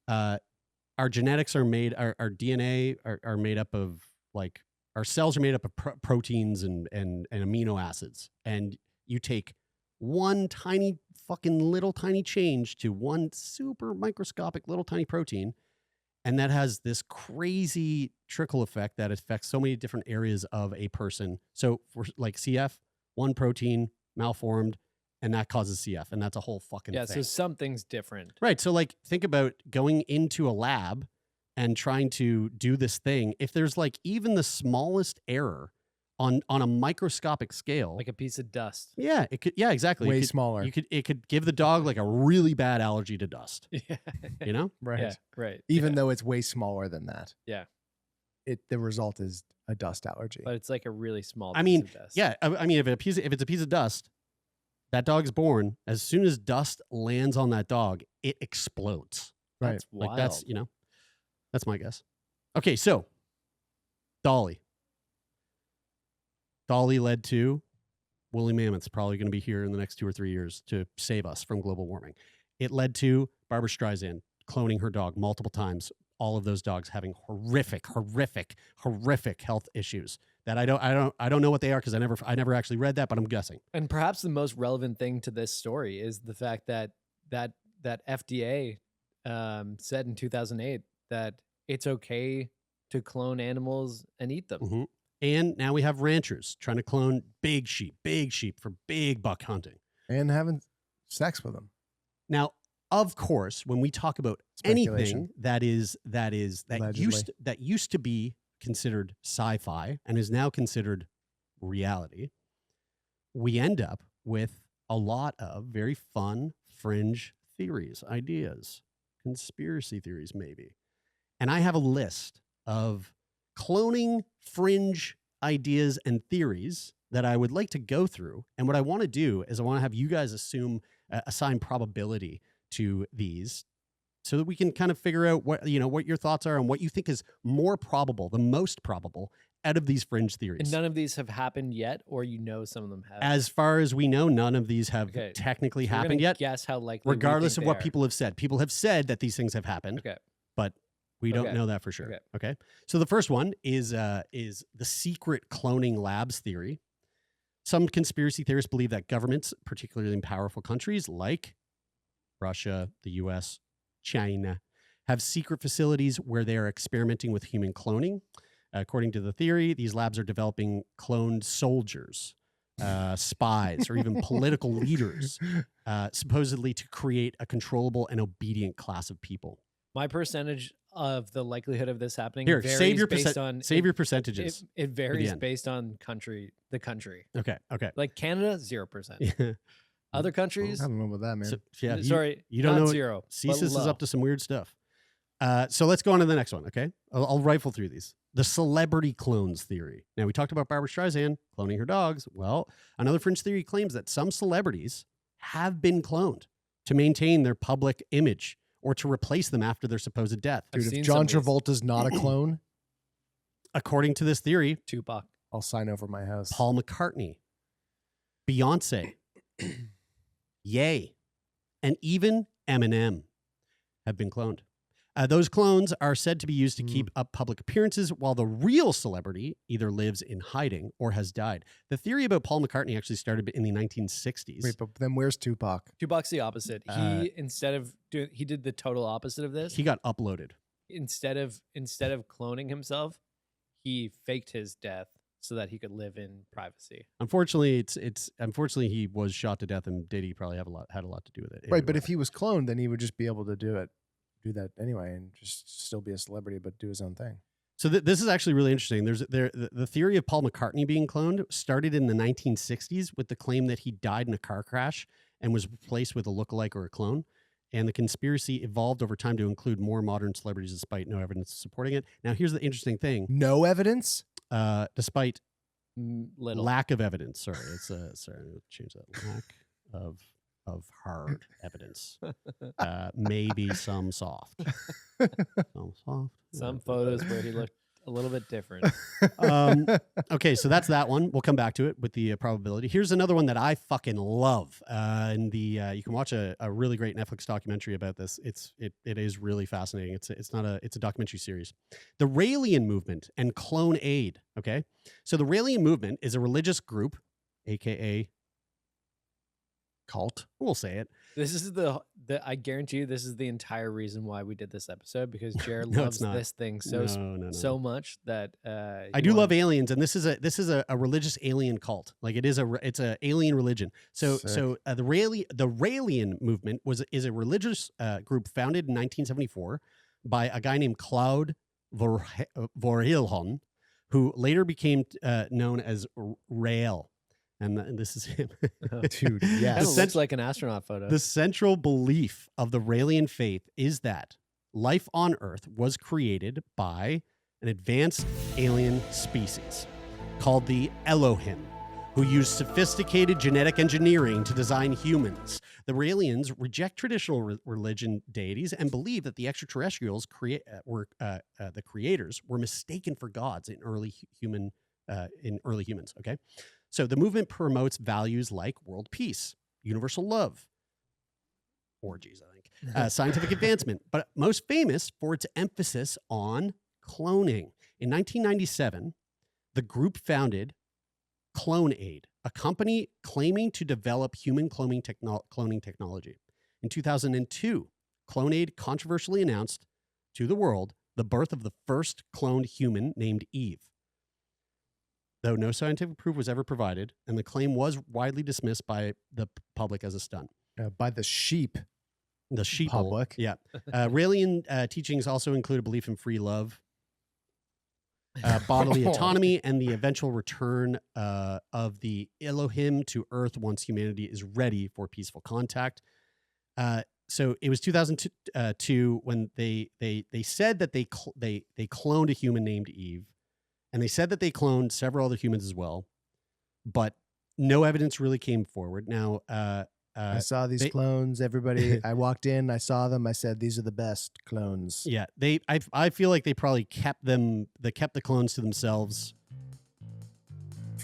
Our genetics are made, our DNA are made up of like, our cells are made up of proteins and amino acids. And you take one tiny fucking little tiny change to one super microscopic little tiny protein. And that has this crazy trickle effect that affects so many different areas of a person. So for like CF, one protein malformed, and that causes CF, and that's a whole fucking Yeah, thing. so something's different. Right. So like think about going into a lab and trying to do this thing. If there's like even the smallest error on a microscopic scale, Like a piece of dust. yeah, it could, yeah, exactly. Way It could- smaller. It could give the dog like a really bad allergy to dust, Yeah. you know? Right. Yeah, right. Even though it's way smaller than that. Yeah. The result is a dust allergy. But it's like a really small piece I mean, of dust. yeah, I mean, if it's a piece of dust, that dog's born, as soon as dust lands on that dog, it explodes. Right. That's wild. Like that's, that's my guess. Okay, so Dolly. Dolly led to woolly mammoths probably going to be here in the next 2 or 3 years to save us from global warming. It led to Barbara Streisand cloning her dog multiple times. All of those dogs having horrific health issues that I don't know what they are because I never actually read that, but I'm guessing. And perhaps the most relevant thing to this story is the fact that FDA said in 2008 that it's okay to clone animals and eat them. Mhm. And now we have ranchers trying to clone big sheep for big buck hunting. And having sex with them. Now, of course, when we talk about anything that used to be considered sci-fi and is now considered reality, we end up with a lot of very fun fringe theories, ideas, conspiracy theories maybe. And I have a list of cloning fringe ideas and theories that I would like to go through. And what I want to do is I want to have you guys assign probability to these so that we can kind of figure out what your thoughts are and what you think is more probable, the most probable, out of these fringe theories. And none of these have happened yet, or some of them have. As far as we know, none of these have technically happened yet. Guess how likely. Regardless of what people have said. People have said that these things have happened. Okay. But we don't know that for sure. Okay. So the first one is the secret cloning labs theory. Some conspiracy theorists believe that governments, particularly in powerful countries like Russia, the US, China, have secret facilities where they are experimenting with human cloning. According to the theory, these labs are developing cloned soldiers, spies, or even political leaders, supposedly to create a controllable and obedient class of people. My percentage of the likelihood of this happening varies save your percentages. It varies based on the country. Okay. Like Canada, 0%. Other countries, I don't know about that, man. So, you not don't know. zero. CSIS is up to some weird stuff. So let's go on to the next one, okay? I'll rifle through these. The celebrity clones theory. Now, we talked about Barbara Streisand cloning her dogs. Well, another fringe theory claims that some celebrities have been cloned to maintain their public image or to replace them after their supposed death. Dude, if John Travolta's not a clone, according to this theory, Tupac, I'll sign over my house. Paul McCartney, Beyonce, Ye, and even Eminem have been cloned. Those clones are said to be used to keep up public appearances while the real celebrity either lives in hiding or has died. The theory about Paul McCartney actually started in the 1960s. Wait, but then where's Tupac? Tupac's the opposite. He he did the total opposite of this. He got uploaded. Instead of cloning himself, he faked his death so that he could live in privacy. Unfortunately, unfortunately he was shot to death, and Diddy probably had a lot to do with it. Right, but if he was cloned, then he would just be able to do that anyway and just still be a celebrity but do his own thing. So this is actually really interesting. The theory of Paul McCartney being cloned started in the 1960s with the claim that he died in a car crash and was replaced with a lookalike or a clone. And the conspiracy evolved over time to include more modern celebrities despite no evidence supporting it. Now, here's the interesting thing. No evidence? Despite Little. lack of evidence. Sorry, sorry, I'm going to change that. Lack of hard evidence. Maybe some soft. Some soft. Some photos where he looked a little bit different. Okay, so that's that one. We'll come back to it with the probability. Here's another one that I fucking love. You can watch a really great Netflix documentary about this. It is really fascinating. It's a documentary series. The Raelian movement and clone aid. Okay, so the Raelian movement is a religious group, aka cult. We'll say it. This is I guarantee you this is the entire reason why we did this episode, because Jared No, loves it's not. this thing so much that I do love aliens, and this is a religious alien cult. Like it's a alien religion. So the Raelian movement is a religious group founded in 1974 by a guy named Claude Vorilhon, who later became known as Rael. And this is him. Dude, yes. It looks like an astronaut photo. The central belief of the Raelian faith is that life on Earth was created by an advanced alien species called the Elohim, who used sophisticated genetic engineering to design humans. The Raelians reject traditional religion deities and believe that the extraterrestrials the creators were mistaken for gods in early humans. Okay. So the movement promotes values like world peace, universal love, orgies, I think, scientific advancement, but most famous for its emphasis on cloning. In 1997, the group founded Clone Aid, a company claiming to develop human cloning technology. In 2002, Clone Aid controversially announced to the world the birth of the first cloned human named Eve. Though no scientific proof was ever provided, and the claim was widely dismissed by the public as a stunt. By the sheep. The sheep public. Yeah. Raelian teachings also include a belief in free love, bodily autonomy, and the eventual return of the Elohim to Earth once humanity is ready for peaceful contact. So it was 2002 when they said that they cloned a human named Eve. And they said that they cloned several other humans as well, but no evidence really came forward. Now, I saw these clones. Everybody, I walked in, I saw them. I said, "These are the best clones." Yeah, I feel like they probably kept the clones to themselves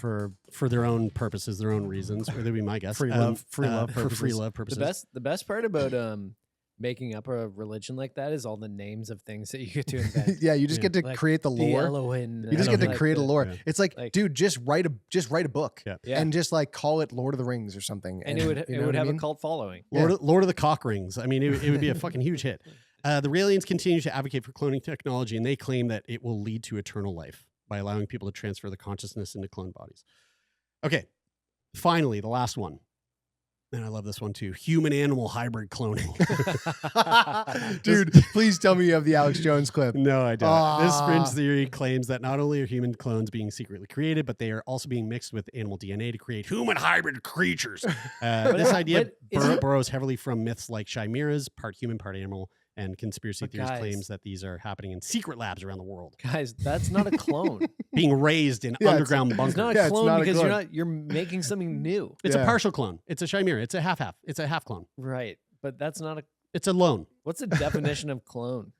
for their own purposes, their own reasons. Or that'd be my guess. Free love for purposes. free love purposes. The best part about making up a religion like that is all the names of things that you get to invent. yeah, you just get to Like create the lore. Elohim, You just get to like create a lore. Yeah. It's like, dude, just write a book Yeah. and just like call it Lord of the Rings or something. And it would you know what I have mean? a cult following. Lord of the Cock Rings. I mean, it would be a fucking huge hit. The Raelians continue to advocate for cloning technology, and they claim that it will lead to eternal life by allowing people to transfer the consciousness into clone bodies. Okay, finally, the last one. And I love this one too. Human-animal hybrid cloning. Dude, please tell me you have the Alex Jones clip. No, I don't. This Ah. fringe theory claims that not only are human clones being secretly created, but they are also being mixed with animal DNA to create human hybrid creatures. This idea borrows heavily from myths like chimeras, part human, part animal, and conspiracy But theories guys- claims that these are happening in secret labs around the world, Guys, that's not a clone. being raised in Yeah, underground It's bunkers. not Yeah, a it's clone not a because clone. you're making something new. It's a Yeah. partial clone. It's a chimera. It's a half-half. It's a half clone. Right. But that's not a It's a lone, what's the definition of clone?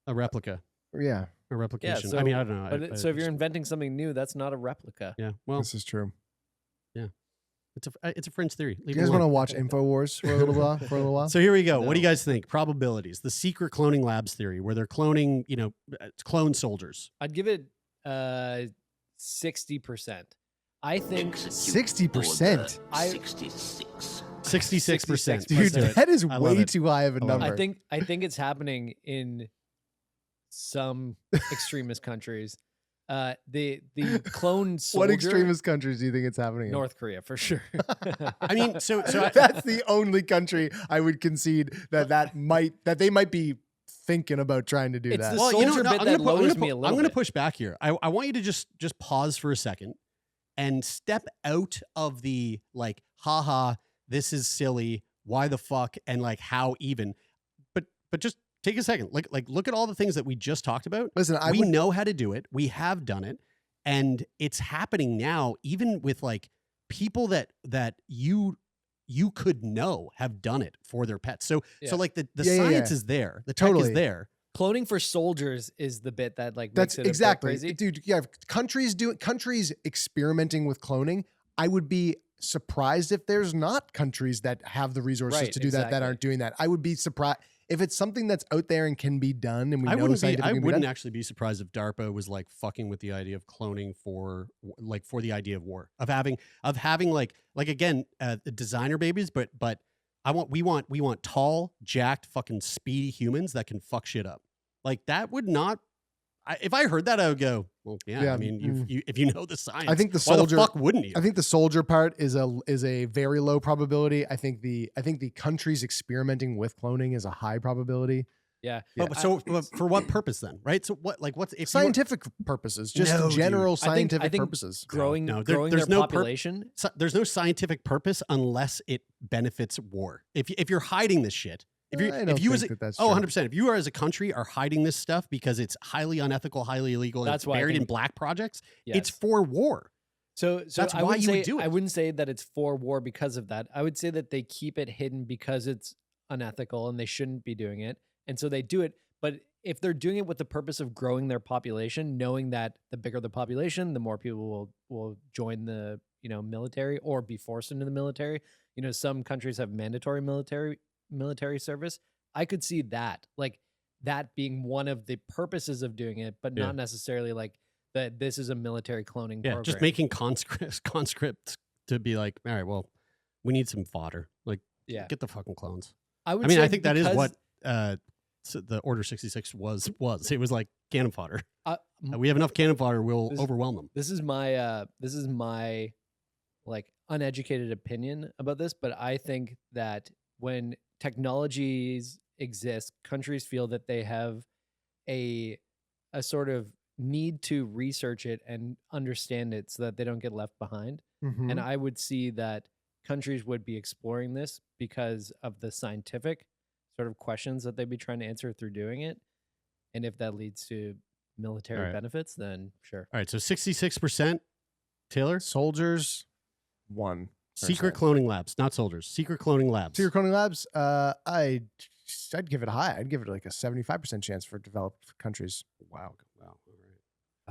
a replica, Yeah, a replication. so- I mean, I don't know. But so if you're inventing something new, that's not a replica. yeah, well, this is true. it's a fringe theory. You guys want to watch InfoWars for a little while? So here we go. What do you No. guys think? Probabilities. The secret cloning labs theory, where they're cloning, clone soldiers. I'd give it 60%. I think 60%? I- 66. 66%. Dude, that is I love way it. too high of a I love number. I think it's happening in some extremist countries. The clone soldier, What extremist countries do you think it's happening in? North Korea for sure. I mean, so That's the only country I would concede that they might be thinking about trying to do It's that. the well, soldier bit that lowers me a I'm little going to bit. push back here. I want you to just pause for a second and step out of the like, haha, this is silly. Why the fuck? And like, how even? But just take a second. Like look at all the things that we just talked about. Listen, We know how to do it. We have done it, and it's happening now. Even with like people that you could know have done it for their pets. So Yeah. like the Yeah, yeah, science yeah. is there. The tech Totally. is there. Cloning for soldiers is the bit that like That's makes it a bit exactly, crazy. dude. Yeah, countries experimenting with cloning. I would be surprised if there's not countries that have the resources Right, to do that exactly. aren't doing that. I would be surprised if it's something that's out there and can be done. And we I know wouldn't scientifically can be wouldn't done. actually be surprised if DARPA was like fucking with the idea of cloning for the idea of war, of having like again, designer babies, but we want tall, jacked, fucking speedy humans that can fuck shit up. Like that would not. If I heard that, I would go, well, yeah. Yeah, I mean, if you know the science, I think the why soldier- the fuck wouldn't you? I think the soldier part is a very low probability. I think the countries experimenting with cloning is a high probability. Yeah. But for what purpose then, right? So what's if you were- Scientific purposes, just No, dude. general I scientific think purposes. Growing No, growing there's their no population. there's no scientific purpose unless it benefits war. If you're hiding this shit, I don't think that's true. 100%. If you are as a country are hiding this stuff because it's highly unethical, highly illegal, and That's it's why I buried in think- black projects, Yes. it's for war. So That's I why wouldn't you would say do it. I wouldn't say that it's for war because of that. I would say that they keep it hidden because it's unethical and they shouldn't be doing it. And so they do it. But if they're doing it with the purpose of growing their population, knowing that the bigger the population, the more people will join the military or be forced into the military. Some countries have mandatory military service. I could see that, like that being one of the purposes of doing it, but Yeah. not necessarily like that this is a military cloning Yeah, program. just making conscripts to be like, all right, well, we need some fodder. Like, Yeah. get the fucking clones. I would I mean, say I think that is because, what so the Order 66 was. It was like cannon fodder. m- We have enough cannon fodder, we'll This- overwhelm them. this is my like uneducated opinion about this, but I think that when technologies exist, countries feel that they have a sort of need to research it and understand it so that they don't get left behind. Mhm. And I would see that countries would be exploring this because of the scientific sort of questions that they'd be trying to answer through doing it. And if that leads to military Alright. benefits, then sure. All right, so 66%, Taylor, Soldiers, 1%. secret cloning labs, not soldiers. Secret cloning labs. Secret cloning labs, I'd give it high. I'd give it like a 75% chance for developed countries. Wow. All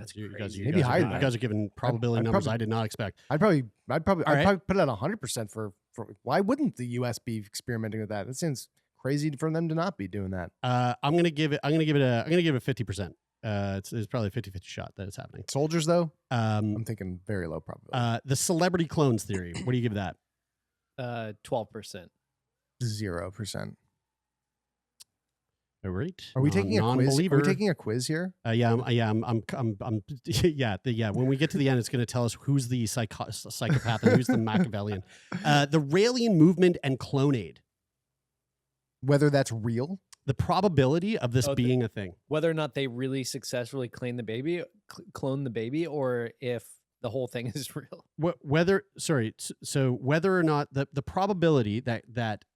right. That's You crazy. Maybe higher than you that. guys are giving probability I'd numbers probably- I did not expect. I'd probably right. put it at 100% for why wouldn't the US be experimenting with that? It seems crazy for them to not be doing that. I'm gonna give it a 50%. It's probably a 50-50 shot that it's happening. Soldiers though, Um, I'm thinking very low probability. the celebrity clones theory. What do you give that? 12%. 0%. All right. Are we taking a quiz? Are Non-believer. we taking a quiz here? Yeah. When we get to the end, it's going to tell us who's the psychopath and who's the Machiavellian. The Raelian movement and clonade. Whether that's real? The probability of this being a thing. Whether or not they really successfully clone the baby, or if the whole thing is real. Whether or not the probability that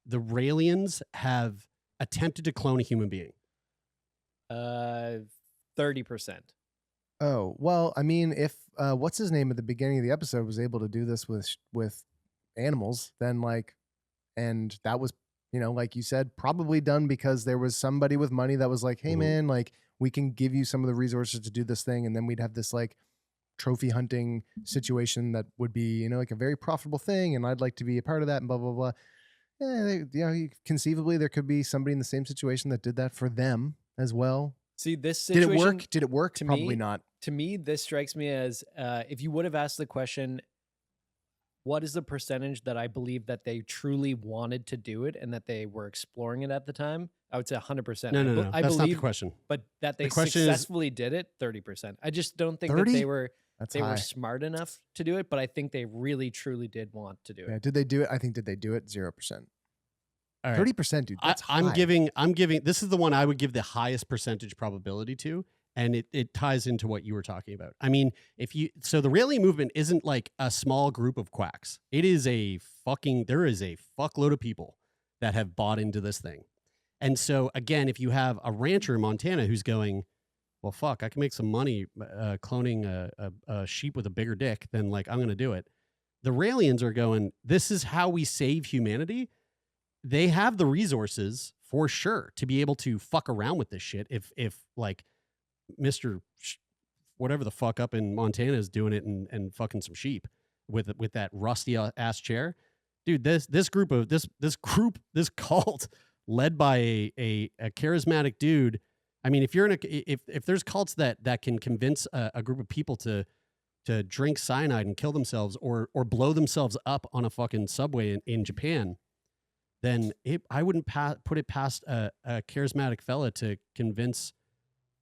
the Raelians have attempted to clone a human being. 30%. Oh, well, I mean, if what's his name at the beginning of the episode was able to do this with animals, then and that was, like you said, probably done because there was somebody with money that was like, hey man, we can give you some of the resources to do this thing, and then we'd have this trophy hunting situation that would be, a very profitable thing, and I'd like to be a part of that, and blah blah blah. Yeah, conceivably there could be somebody in the same situation that did that for them as well. See, this situation, Did it work? Probably not. To me, this strikes me as if you would have asked the question, what is the percentage that I believe that they truly wanted to do it and that they were exploring it at the time? I would say 100%. No. I That's believe, not the question. But that they The question is- successfully did it, 30%. I just don't think 30? that they were That's they high. were smart enough to do it, but I think they really truly did want to do it. Yeah, did they do it? I think did they do it? 0%. All right. 30%, dude. That's high. I'm giving. This is the one I would give the highest percentage probability to, and it ties into what you were talking about. I mean, the Raelian movement isn't like a small group of quacks. There is a fuckload of people that have bought into this thing. And so again, if you have a rancher in Montana who's going, well, fuck, I can make some money cloning a sheep with a bigger dick, then I'm going to do it. The Raelians are going, this is how we save humanity. They have the resources for sure to be able to fuck around with this shit. If Mr. Whatever the fuck up in Montana is doing it and fucking some sheep with that rusty ass chair, dude, this cult led by a charismatic dude. I mean, if there's cults that can convince a group of people to drink cyanide and kill themselves or blow themselves up on a fucking subway in Japan, then I wouldn't put it past a charismatic fella to convince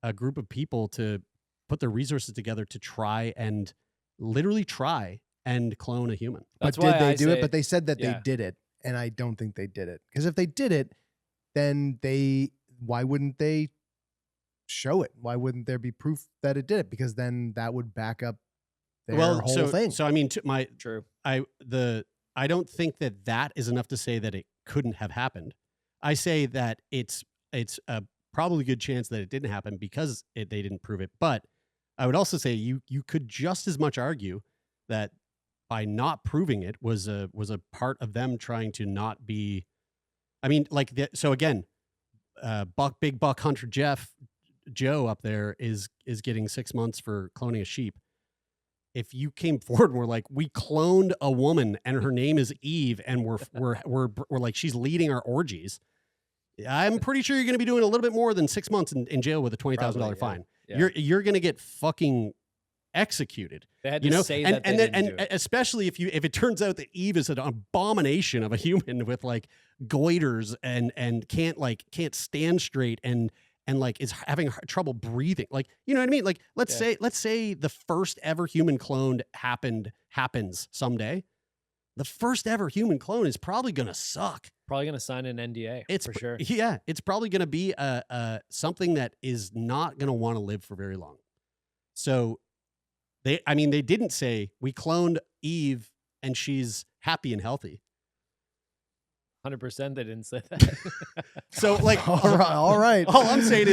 a group of people to put their resources together to literally try and clone a human. That's but why did they I do say- it? But they said that yeah. they did it, and I don't think they did it. Because if they did it, then why wouldn't they show it? Why wouldn't there be proof that it did it? Because then that would back up their whole thing. So I mean, True. I don't think that is enough to say that it couldn't have happened. I say that it's a probably good chance that it didn't happen because they didn't prove it. But I would also say you could just as much argue that by not proving it was a part of them trying to not be. I mean, so again, big buck hunter Joe up there is getting 6 months for cloning a sheep. If you came forward and were like, we cloned a woman and her name is Eve and we're like, she's leading our orgies, I'm pretty sure you're going to be doing a little bit more than 6 months in jail with a $20,000 fine. Yeah. You're going to get fucking executed. They had to say that they didn't do it. Especially if it turns out that Eve is an abomination of a human with goiters and can't stand straight and is having trouble breathing. You know what I mean? Let's say the first ever human cloned happens someday. The first ever human clone is probably going to suck. Probably going to sign an NDA for sure. Yeah, it's probably going to be something that is not going to want to live for very long. So they didn't say we cloned Eve and she's happy and healthy. 100% they didn't say that. So all right. All I'm saying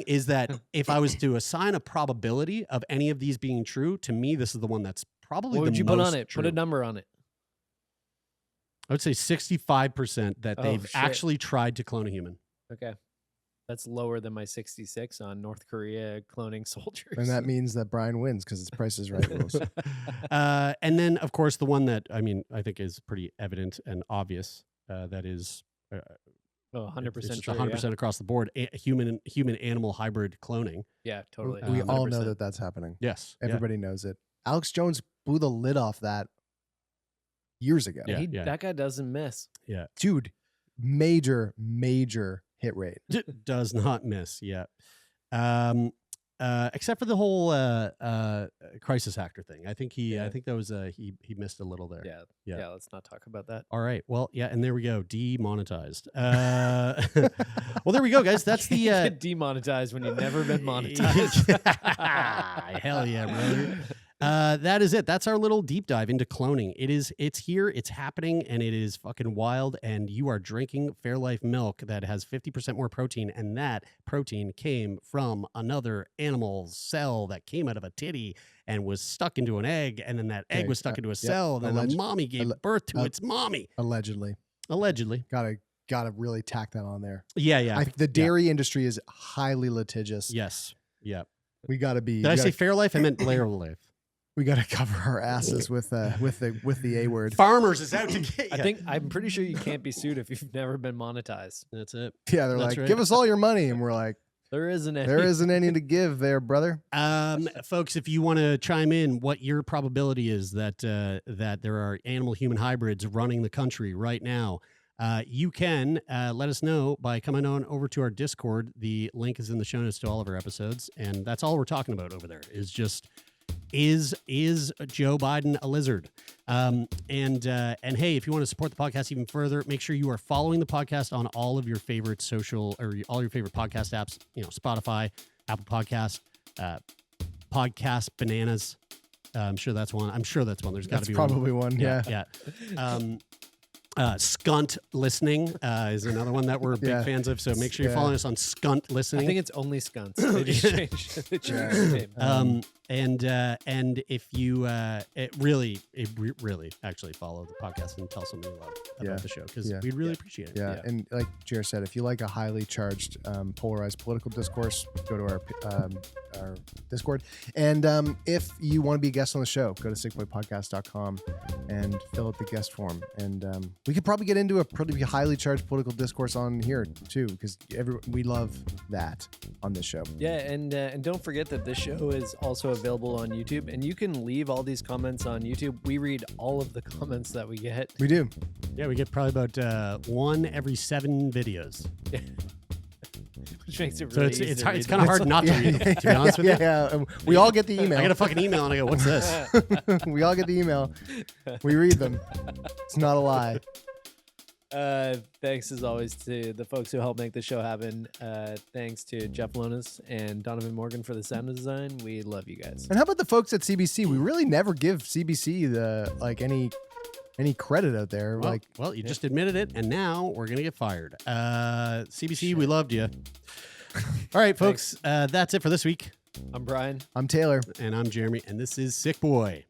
is that if I was to assign a probability of any of these being true, to me this is the one that's probably What the would you most put on it? true. Put a number on it. I would say 65% that they've shit. actually tried to clone a human. Okay. That's lower than my 66 on North Korea cloning soldiers. And that means that Brian wins because it's Price is Right rules. And then, of course, the one that I think is pretty evident and obvious. That is, 100% it's true. 100% across the board. Human animal hybrid cloning. Yeah, totally. We all 100%. know that that's happening. Yes, Everybody knows it. Alex Jones blew the lid off that years ago. Yeah. That guy doesn't miss. Yeah, Dude, major hit rate. does not miss. Yeah, except for the whole crisis actor thing. I think I think that was he missed a little there. Yeah. Let's not talk about that. All right. Well, yeah, and there we go. Demonetized. Well, there we go, guys. That's the You get demonetized when you've never been monetized. Hell yeah, brother. That is it. That's our little deep dive into cloning. It's here, it's happening, and it is fucking wild. And you are drinking Fairlife milk that has 50% more protein, and that protein came from another animal's cell that came out of a titty and was stuck into an egg, and then that egg was stuck into a cell, and then the mommy gave birth to its mommy. Allegedly. Gotta really tack that on there. Yeah. The dairy industry is highly litigious. Yes. Yeah. We gotta be. Did I say Fairlife? I meant Blair Life. We got to cover our asses with the A word. Farmers is out to get you. I'm pretty sure you can't be sued if you've never been monetized. That's it. Yeah, they're That's like, right. give us all your money, and we're like, There isn't any. there isn't any to give, there, brother. Folks, if you want to chime in, what your probability is that that there are animal-human hybrids running the country right now, you can let us know by coming on over to our Discord. The link is in the show notes to all of our episodes, and that's all we're talking about over there. Is just. Is Joe Biden a lizard? And hey, if you want to support the podcast even further, make sure you are following the podcast on all of your favorite social or all your favorite podcast apps. Spotify, Apple Podcasts, Podcast Bananas. I'm sure that's one. There's got to be probably one. Yeah. Skunt Listening is another one that we're big fans of. So make sure you're following us on Skunt Listening. I think it's only Skunts. They just changed the name. And if you really actually follow the podcast and tell somebody you love about the show, because we'd really appreciate it. Yeah, and like Jared said, if you like a highly charged, polarized political discourse, go to our Discord. And if you want to be a guest on the show, go to sickboypodcast.com and fill out the guest form. And we could probably get into a pretty highly charged political discourse on here too, because we love that on this show. Yeah, and don't forget that this show is also available on YouTube, and you can leave all these comments on YouTube. We read all of the comments that we get. We do. Yeah, we get probably about one every 7 videos. Which makes it really it's kind of hard not to read them, to be honest with you. Yeah. We all get the email. I get a fucking email and I go, what's this? We all get the email. We read them. It's not a lie. Thanks as always to the folks who helped make the show happen. Thanks to Jeff Lonis and Donovan Morgan for the sound design. We love you guys. And how about the folks at CBC? We really never give CBC any credit out there. Well, you just admitted it, and now we're gonna get fired. CBC, we loved you. All right, folks, that's it for this week. I'm Brian. I'm Taylor. And I'm Jeremy, and this is Sick Boy.